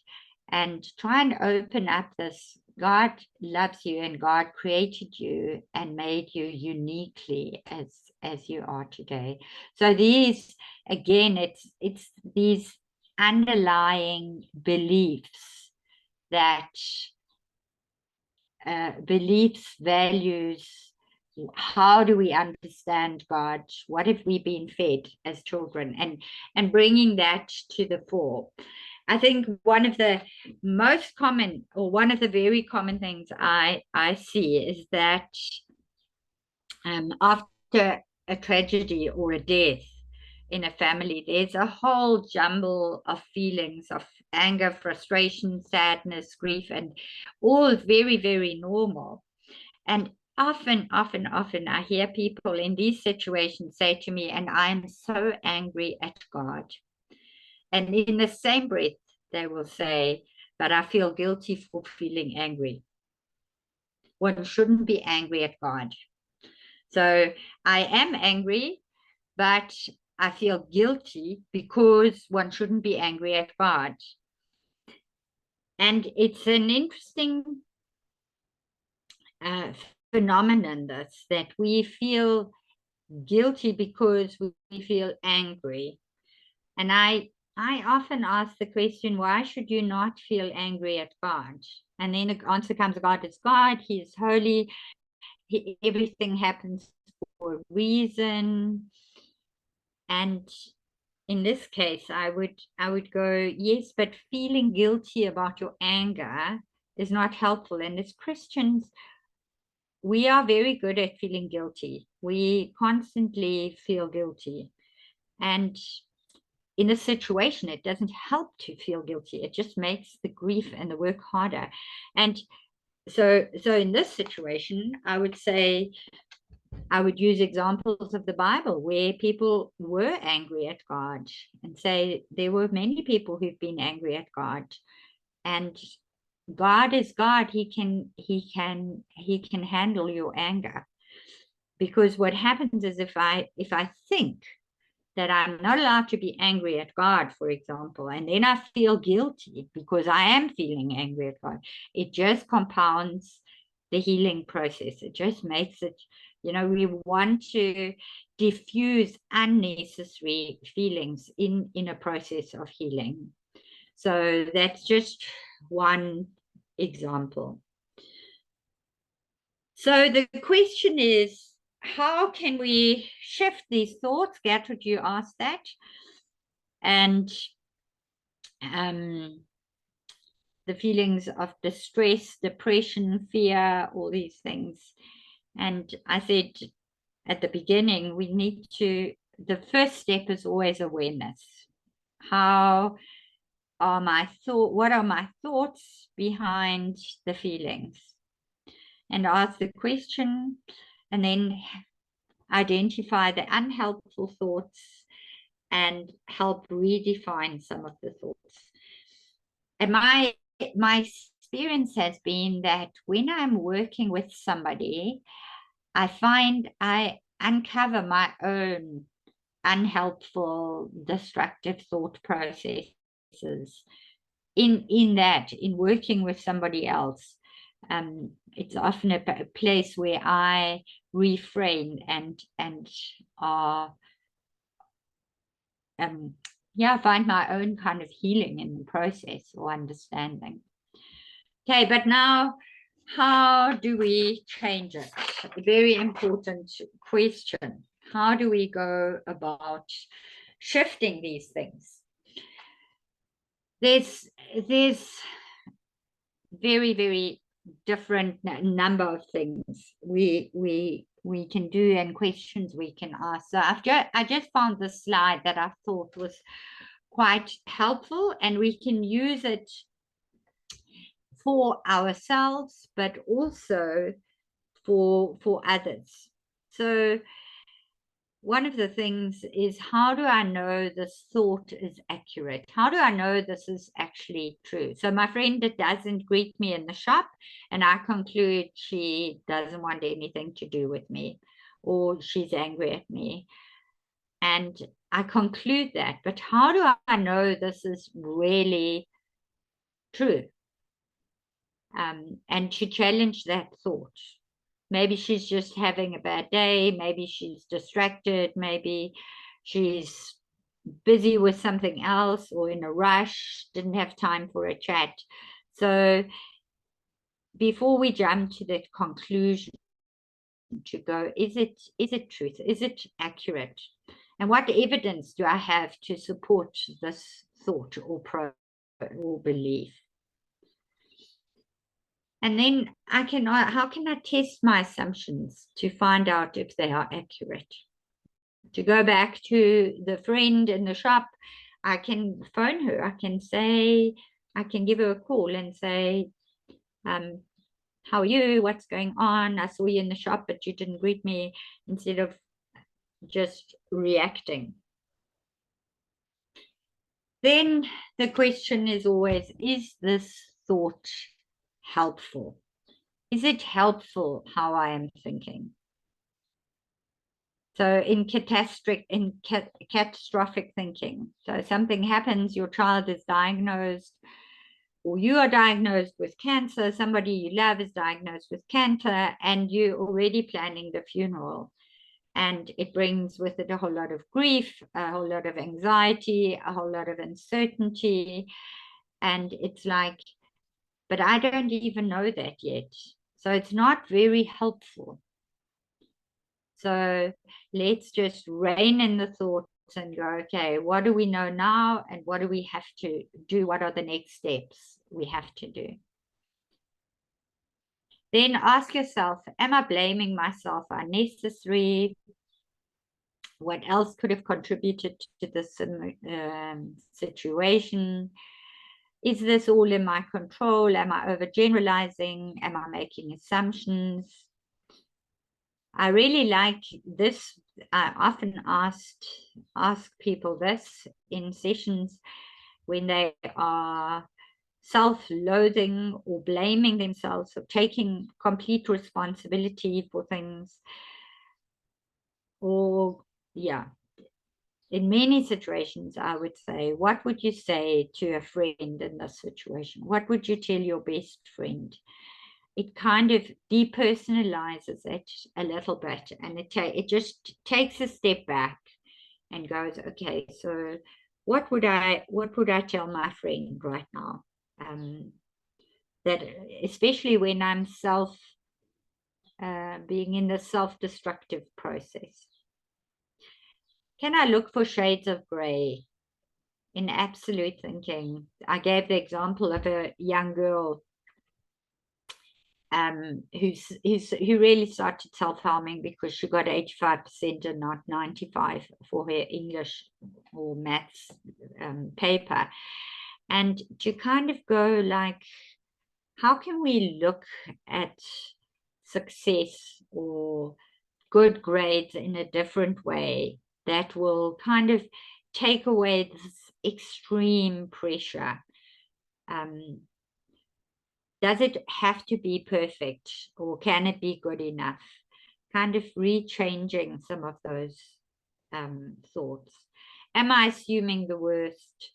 And try and open up this. God loves you, and God created you and made you uniquely as you are today. So these, again, it's these underlying beliefs, that beliefs, values. How do we understand God? What have we been fed as children? And bringing that to the fore. I think one of the most common, or one of the very common things I see is that after a tragedy or a death in a family, there's a whole jumble of feelings of anger, frustration, sadness, grief, and all very, very normal. And often I hear people in these situations say to me, and I'm so angry at God. And in the same breath, they will say, but I feel guilty for feeling angry. One shouldn't be angry at God. So I am angry, but I feel guilty because one shouldn't be angry at God. And it's an interesting phenomenon, this, that we feel guilty because we feel angry. And I often ask the question, why should you not feel angry at God? And then the answer comes, God is God, he is holy, everything happens for a reason. And in this case, I would go, yes, but feeling guilty about your anger is not helpful. And as Christians, we are very good at feeling guilty. We constantly feel guilty. And in a situation, it doesn't help to feel guilty. It just makes the grief and the work harder. And so in this situation, I would say, I would use examples of the Bible where people were angry at God, and say there were many people who've been angry at God, and God is God. He can handle your anger. Because what happens is, if I think that I'm not allowed to be angry at God, for example, and then I feel guilty because I am feeling angry at God, it just compounds the healing process. It just makes it, we want to diffuse unnecessary feelings in a process of healing. So that's just one example. So the question is, how can we shift these thoughts? Gertrude, you asked that. And the feelings of distress, depression, fear, all these things. And I said at the beginning, we need to, the first step is always awareness. What are my thoughts behind the feelings? And ask the question, and then identify the unhelpful thoughts and help redefine some of the thoughts. And my experience has been that when I'm working with somebody, I find I uncover my own unhelpful, destructive thought processes in working with somebody else. It's often a place where I refrain and find my own kind of healing in the process, or understanding. Okay, but now, how do we change it? A very important question. How do we go about shifting these things? There's very, very different number of things we can do, and questions we can ask. So I just found this slide that I thought was quite helpful, and we can use it for ourselves, but also for others. So one of the things is, how do I know this thought is accurate? How do I know this is actually true? So my friend doesn't greet me in the shop, and I conclude she doesn't want anything to do with me, or she's angry at me. And I conclude that, but how do I know this is really true? And to challenge that thought. Maybe she's just having a bad day. Maybe she's distracted. Maybe she's busy with something else, or in a rush, didn't have time for a chat. So before we jump to the conclusion, to go, is it truth? Is it accurate? And what evidence do I have to support this thought or or belief. And then how can I test my assumptions to find out if they are accurate? To go back to the friend in the shop, I can phone her. I can give her a call and say, how are you? What's going on? I saw you in the shop, but you didn't greet me, instead of just reacting. Then the question is always, is this thought helpful? Is it helpful how I am thinking? So in catastrophic thinking, so something happens, your child is diagnosed, or you are diagnosed with cancer, somebody you love is diagnosed with cancer, and you're already planning the funeral. And it brings with it a whole lot of grief, a whole lot of anxiety, a whole lot of uncertainty. And it's like, but I don't even know that yet. So it's not very helpful. So let's just rein in the thoughts and go, okay, what do we know now? And what do we have to do? What are the next steps we have to do? Then ask yourself, am I blaming myself unnecessarily? What else could have contributed to this situation? Is this all in my control? Am I overgeneralizing? Am I making assumptions? I really like this. I often ask people this in sessions when they are self-loathing or blaming themselves or taking complete responsibility for things. Or, yeah, in many situations, I would say, what would you say to a friend in this situation? What would you tell your best friend? It kind of depersonalizes it a little bit, and it just takes a step back and goes, okay, so what would I tell my friend right now? That especially when I'm being in the self-destructive process. Can I look for shades of gray in absolute thinking? I gave the example of a young girl who really started self-harming because she got 85% and not 95 for her English or maths paper. And to kind of go like, how can we look at success or good grades in a different way that will kind of take away this extreme pressure? Does it have to be perfect, or can it be good enough? Kind of rechanging some of those thoughts. Am I assuming the worst?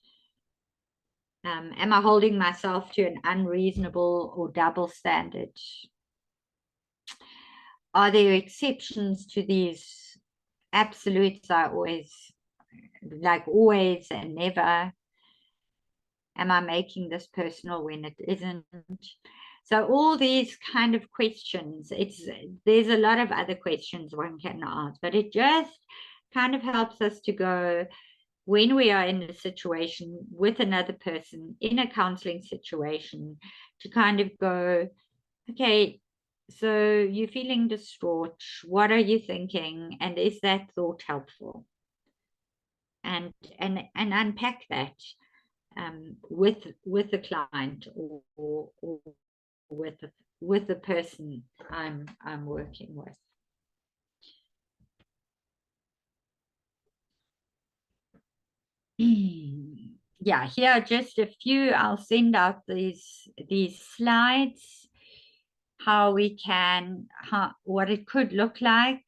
Am I holding myself to an unreasonable or double standard? Are there exceptions to these absolutes I always, like always and never? Am I making this personal when it isn't? So all these kind of questions, there's a lot of other questions one can ask, but it just kind of helps us to go, when we are in a situation with another person, in a counseling situation, to kind of go, okay, so you're feeling distraught. What are you thinking? And is that thought helpful? And unpack that with the client or with the person I'm working with. Yeah, here are just a few. I'll send out these slides, how we can, what it could look like,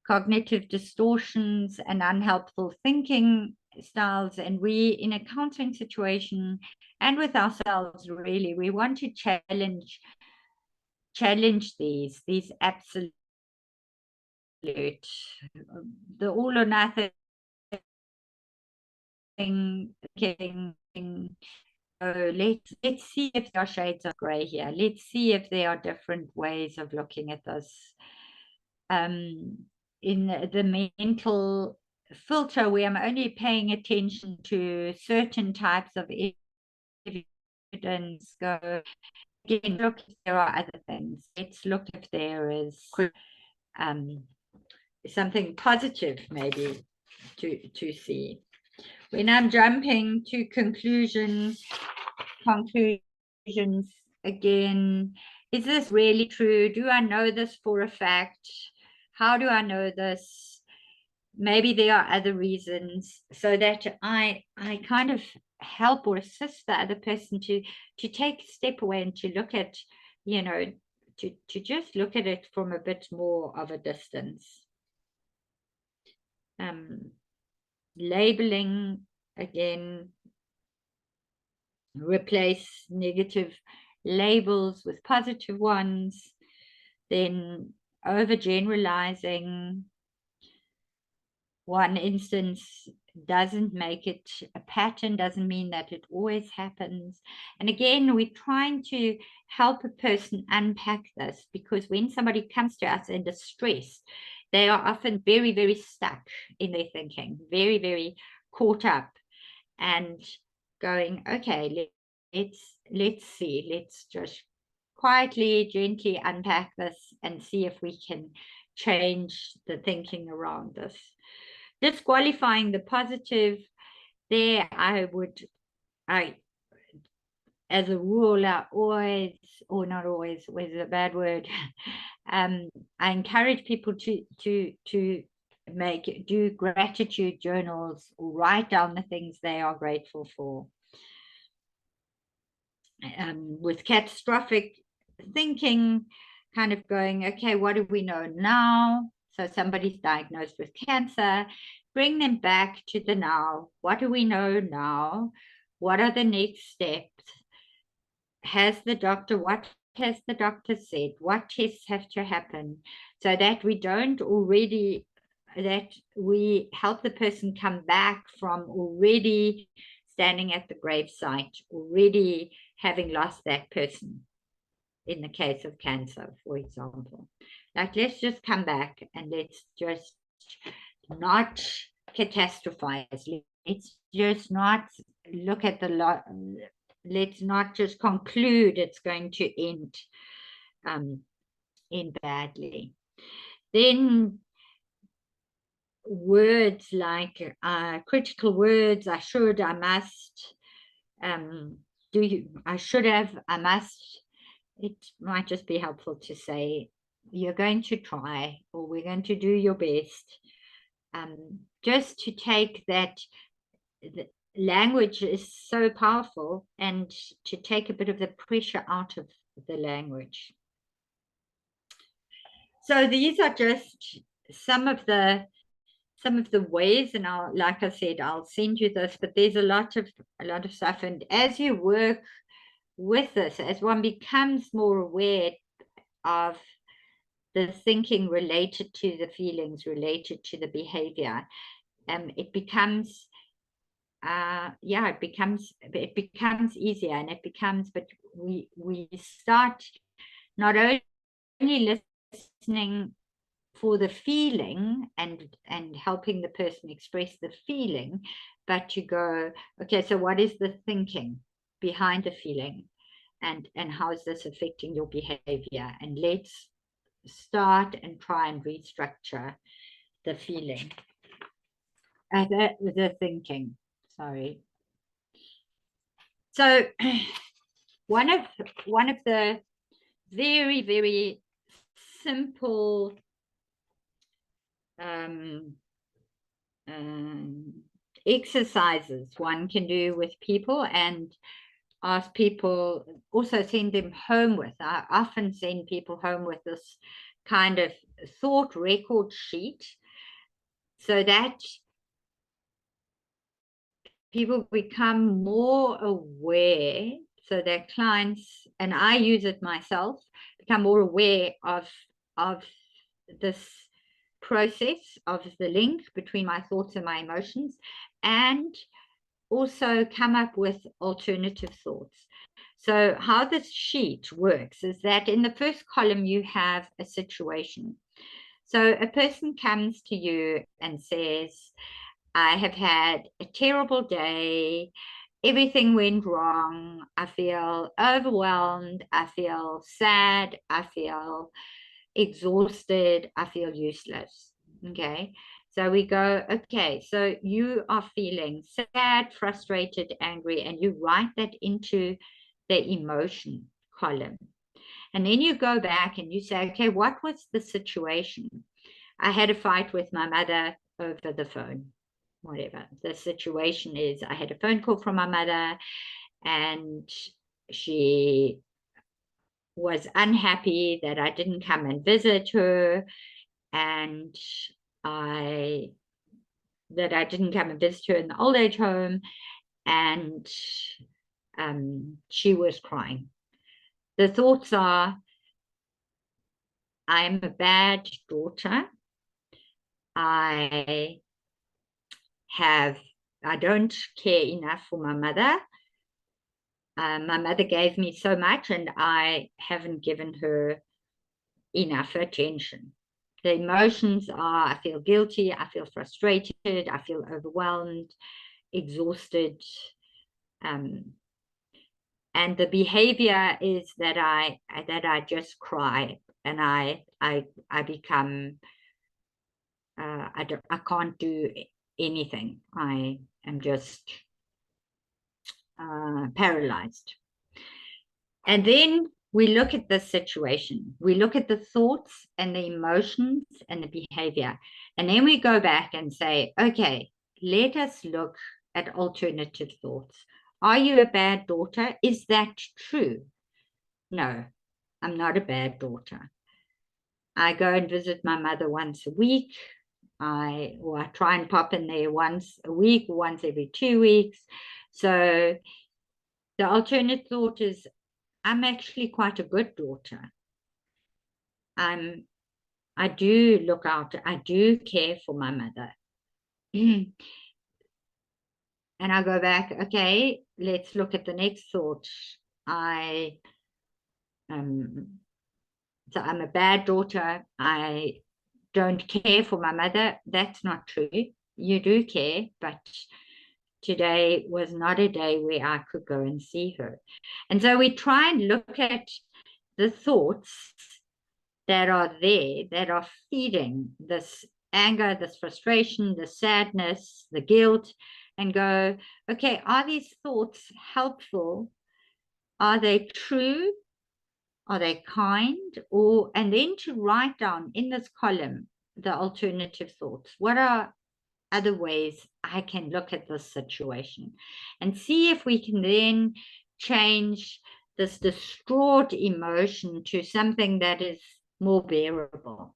cognitive distortions and unhelpful thinking styles. And we, in a counseling situation and with ourselves, really, we want to challenge these absolute, the all or nothing thinking. Let's see if there are shades of gray here. Let's see if there are different ways of looking at this. In the mental filter where I'm only paying attention to certain types of evidence. Go again, look if there are other things. Let's look if there is something positive maybe to see. When I'm jumping to conclusions again, is this really true? Do I know this for a fact? How do I know this? Maybe there are other reasons, so that I kind of help or assist the other person to take a step away and to look at, you know, to just look at it from a bit more of a distance. Labeling again, replace negative labels with positive ones. Then overgeneralizing. One instance doesn't make it a pattern, doesn't mean that it always happens. And again, we're trying to help a person unpack this, because when somebody comes to us in distress, they are often very, very stuck in their thinking, very, very caught up, and going, okay, let's see, let's just quietly, gently unpack this and see if we can change the thinking around this. Disqualifying the positive, there as a rule, I always, or not always, was a bad word. I encourage people to do gratitude journals, or write down the things they are grateful for. With catastrophic thinking, kind of going, okay, what do we know now? So somebody's diagnosed with cancer, bring them back to the now. What do we know now? What are the next steps? What has the doctor said? What tests have to happen? So that we don't already, that we help the person come back from already standing at the gravesite, already having lost that person. In the case of cancer, for example, like, let's just come back and let's just not catastrophize. Let's just not look at the lot. Let's not just conclude it's going to end badly. Then words like critical words, I should, I must, I should have, I must. It might just be helpful to say, you're going to try, or we're going to do your best. Just to take that, the language is so powerful, and to take a bit of the pressure out of the language. So these are just some of the ways, and like I said, I'll send you this, but there's a lot of stuff. And as you work with this, as one becomes more aware of the thinking related to the feelings, related to the behavior, it becomes it becomes easier, and it becomes, but we start not only listening for the feeling and helping the person express the feeling, but to go, okay, so what is the thinking behind the feeling, and how is this affecting your behavior? And let's start and try and restructure the feeling, the thinking, sorry. So one of the very, very simple exercises one can do with people, and ask people, also send them home with. I often send people home with this kind of thought record sheet, so that people become more aware, so that clients, and I use it myself, become more aware of this process of the link between my thoughts and my emotions, and also come up with alternative thoughts. So how this sheet works is that in the first column you have a situation. So a person comes to you and says, I have had a terrible day. Everything went wrong. I feel overwhelmed. I feel sad. I feel exhausted. I feel useless. Okay. So we go, okay, so you are feeling sad, frustrated, angry, and you write that into the emotion column. And then you go back and you say, okay, what was the situation? I had a fight with my mother over the phone, whatever. The situation is, I had a phone call from my mother and she was unhappy that I didn't come and visit her, and I didn't come and visit her in the old age home, and she was crying. The thoughts are, I'm a bad daughter. I don't care enough for my mother. My mother gave me so much and I haven't given her enough attention. The emotions are, I feel guilty, I feel frustrated, I feel overwhelmed, exhausted. And the behavior is that I just cry and I become, I can't do anything. I am just paralyzed. And then we look at the situation. We look at the thoughts and the emotions and the behavior. And then we go back and say, okay, let us look at alternative thoughts. Are you a bad daughter? Is that true? No, I'm not a bad daughter. I go and visit my mother once a week. I try and pop in there once a week, once every 2 weeks. So the alternate thought is, I'm actually quite a good daughter. I do look out, I do care for my mother. And I go back, okay, let's look at the next thought. So I'm a bad daughter. I don't care for my mother. That's not true. You do care, but today was not a day where I could go and see her. And so we try and look at the thoughts that are there, that are feeding this anger, this frustration, the sadness, the guilt, and go, okay, are these thoughts helpful? Are they true? Are they kind? And then to write down in this column the alternative thoughts. What are other ways I can look at this situation? And see if we can then change this distraught emotion to something that is more bearable.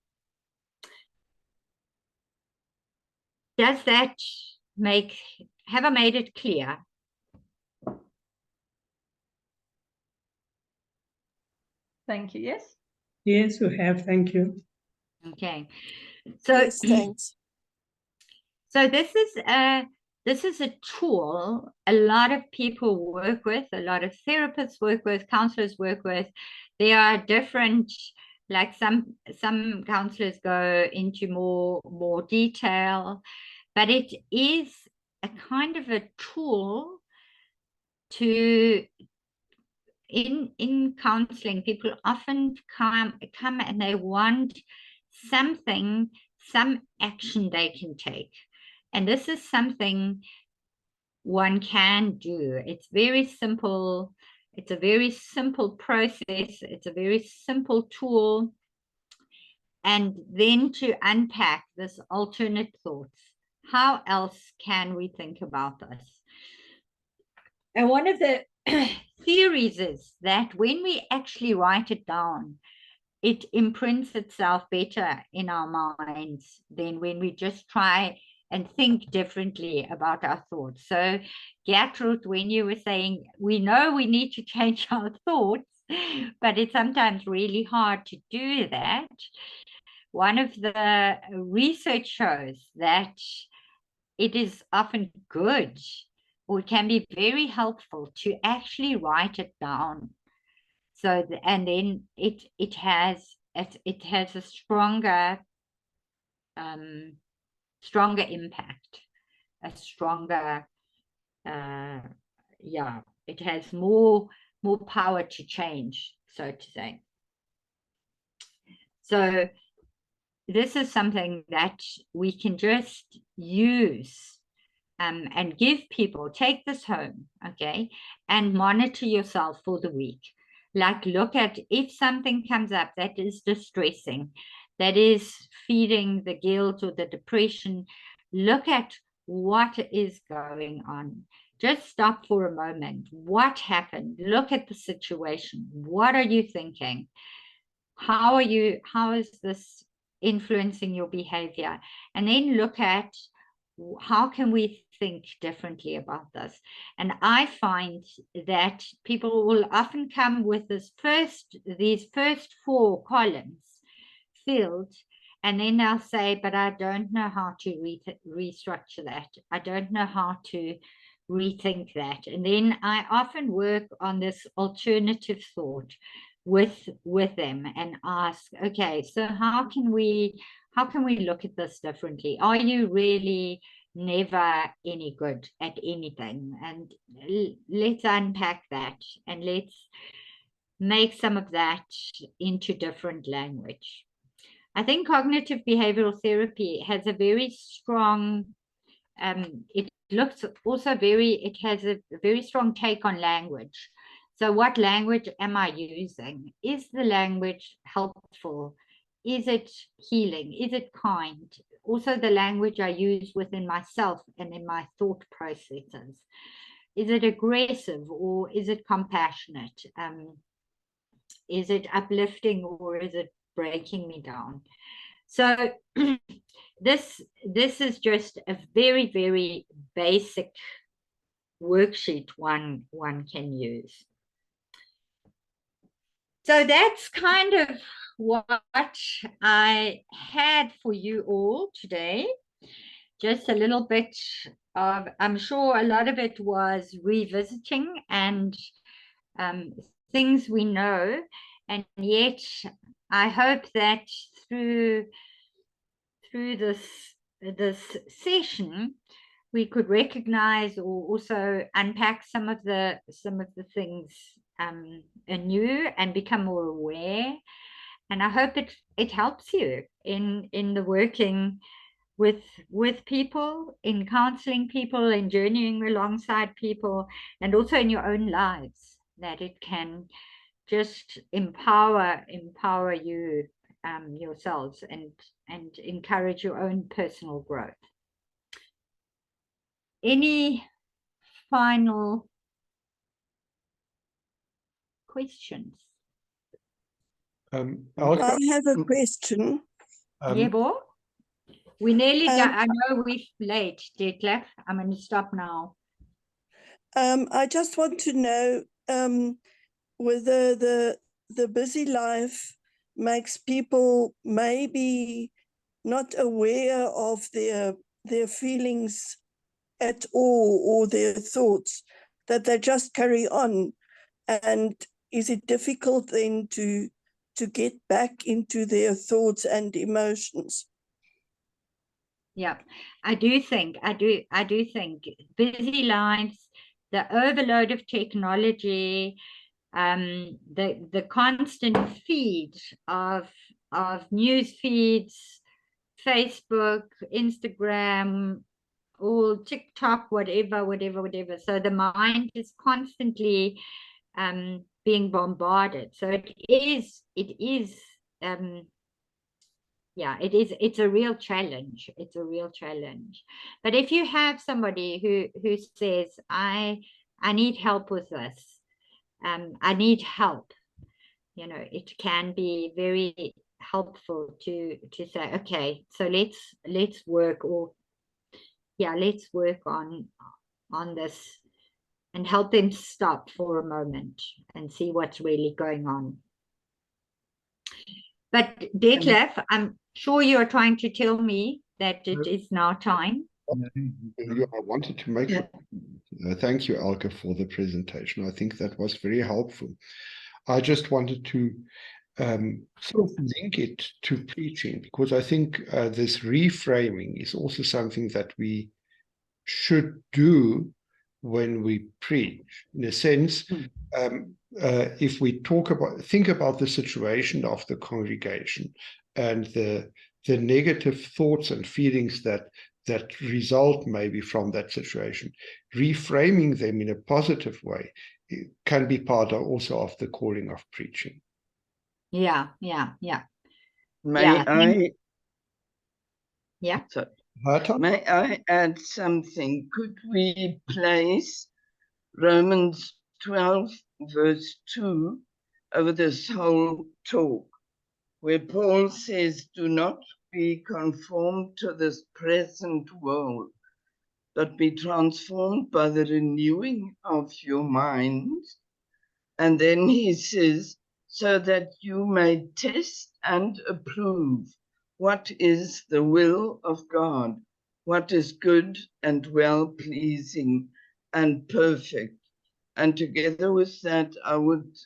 Does that have I made it clear? Thank you. Yes. Yes, you have. Thank you. Okay. So, yes, thanks. So this is a tool a lot of people work with, a lot of therapists work with, counselors work with. There are different, like some counselors go into more detail, but it is a kind of a tool to, in counseling, people often come and they want something, some action they can take. And this is something one can do. It's very simple. It's a very simple process. It's a very simple tool. And then to unpack this alternate thoughts. How else can we think about this? And one of the theories is that when we actually write it down, it imprints itself better in our minds than when we just try and think differently about our thoughts. So Gertrude, when you were saying, we know we need to change our thoughts, but it's sometimes really hard to do that. One of the research shows that it is often good, or it can be very helpful to actually write it down. So, and then it has a stronger stronger impact, a stronger, yeah, it has more power to change, so to say. So this is something that we can just use and give people. Take this home, okay, and monitor yourself for the week. Like, look at if something comes up that is distressing, that is feeding the guilt or the depression, look at what is going on. Just stop for a moment. What happened? Look at the situation. What are you thinking? How is this influencing your behavior? And then look at how can we think differently about this. And I find that people will often come with these first 4 columns filled, and then they'll say, but I don't know how to restructure that. I don't know how to rethink that. And then I often work on this alternative thought with them and ask, okay, so how can we look at this differently? Are you really never any good at anything? And let's unpack that, and let's make some of that into different language. I think cognitive behavioral therapy has a very strong, it has a very strong take on language. So what language am I using? Is the language helpful? Is it healing? Is it kind? Also the language I use within myself and in my thought processes. Is it aggressive or is it compassionate? Is it uplifting or is it breaking me down? So this is just a very, very basic worksheet one can use. So that's kind of what I had for you all today. Just a little bit of, I'm sure a lot of it was revisiting and things we know, and yet I hope that through this session we could recognize or also unpack some of the things anew and become more aware. And I hope it helps you in the working with people, in counseling people, in journeying alongside people, and also in your own lives, that it can just empower you yourselves and encourage your own personal growth. Any final questions? I have a question. Yebo? We nearly done. I know we're late, Detlef. I'm going to stop now. I just want to know whether the busy life makes people maybe not aware of their feelings at all, or their thoughts, that they just carry on. And is it difficult then to get back into their thoughts and emotions? Yeah, I do think busy lives, the overload of technology, the constant feed of news feeds, Facebook, Instagram, or TikTok, whatever. So the mind is constantly being bombarded. So it's a real challenge. It's a real challenge. But if you have somebody who says, I need help with this, I need help, it can be very helpful to say, okay, so let's work, let's work on this and help them stop for a moment and see what's really going on. But Detlef, I'm sure you're trying to tell me that it is now time. I wanted to make sure. Thank you, Elke, for the presentation. I think that was very helpful. I just wanted to sort of link it to preaching, because I think this reframing is also something that we should do when we preach. In a sense, if we think about the situation of the congregation and the negative thoughts and feelings that result maybe from that situation, reframing them in a positive way can be part also of the calling of preaching. Yeah. May I? Yeah. Sorry. Herta? May I add something? Could we place Romans 12, verse 2 over this whole talk, where Paul says, do not be conformed to this present world, but be transformed by the renewing of your mind. And then he says, so that you may test and approve what is the will of God, what is good and well-pleasing and perfect. And together with that, I would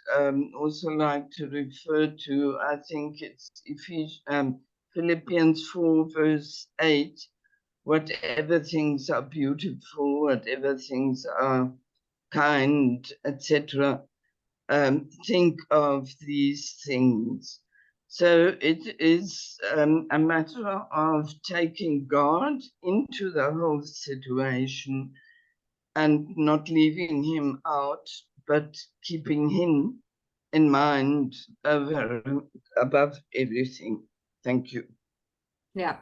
also like to refer to, I think it's Philippians 4, verse 8, whatever things are beautiful, whatever things are kind, etc., think of these things. So it is a matter of taking God into the whole situation and not leaving him out, but keeping him in mind above everything. Thank you. Yeah,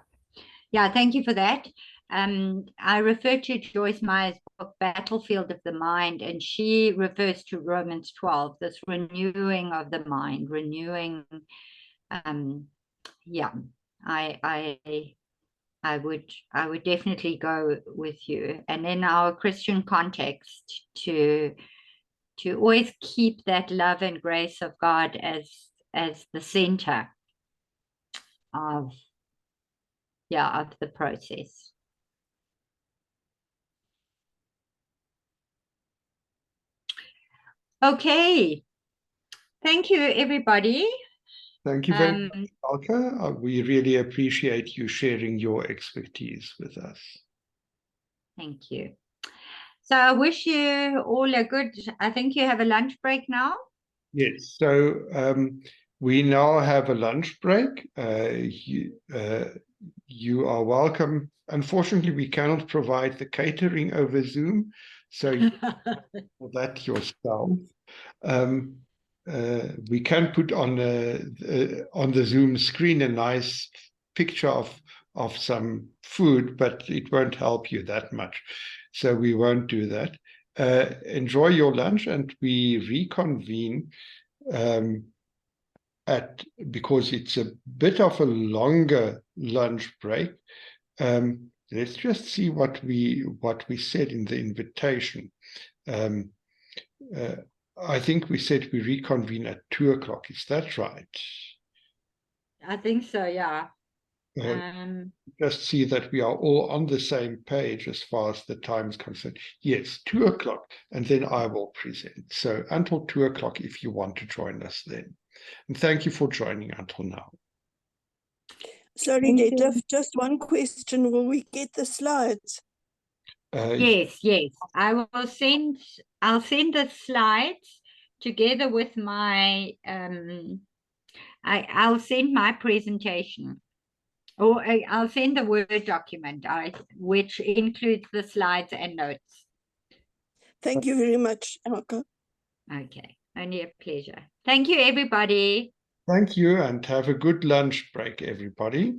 thank you for that. I refer to Joyce Meyer's book, Battlefield of the Mind, and she refers to Romans 12, this renewing of the mind, renewing. Yeah, I would definitely go with you. And in our Christian context, to always keep that love and grace of God as the center of the process. Okay. Thank you, everybody. Thank you very much, Alka. We really appreciate you sharing your expertise with us. Thank you. So I wish you all a good, I think you have a lunch break now? Yes, so we now have a lunch break. You are welcome. Unfortunately, we cannot provide the catering over Zoom, so you for that yourself. We can put on the Zoom screen a nice picture of some food, but it won't help you that much. So we won't do that. Enjoy your lunch, and we reconvene because it's a bit of a longer lunch break. Let's just see what we said in the invitation. I think we said we reconvene at 2 o'clock. Is that right? I think so, yeah. Just see that we are all on the same page as far as the time is concerned. Yes, 2 o'clock, and then I will present. So until 2 o'clock, if you want to join us then. And thank you for joining until now. Sorry, Detlef, just one question. Will we get the slides? Yes. I'll send the slides together with my I'll send my presentation, or I'll send the Word document, which includes the slides and notes. Thank you very much, Alka. Okay, only a pleasure. Thank you, everybody. Thank you, and have a good lunch break, everybody.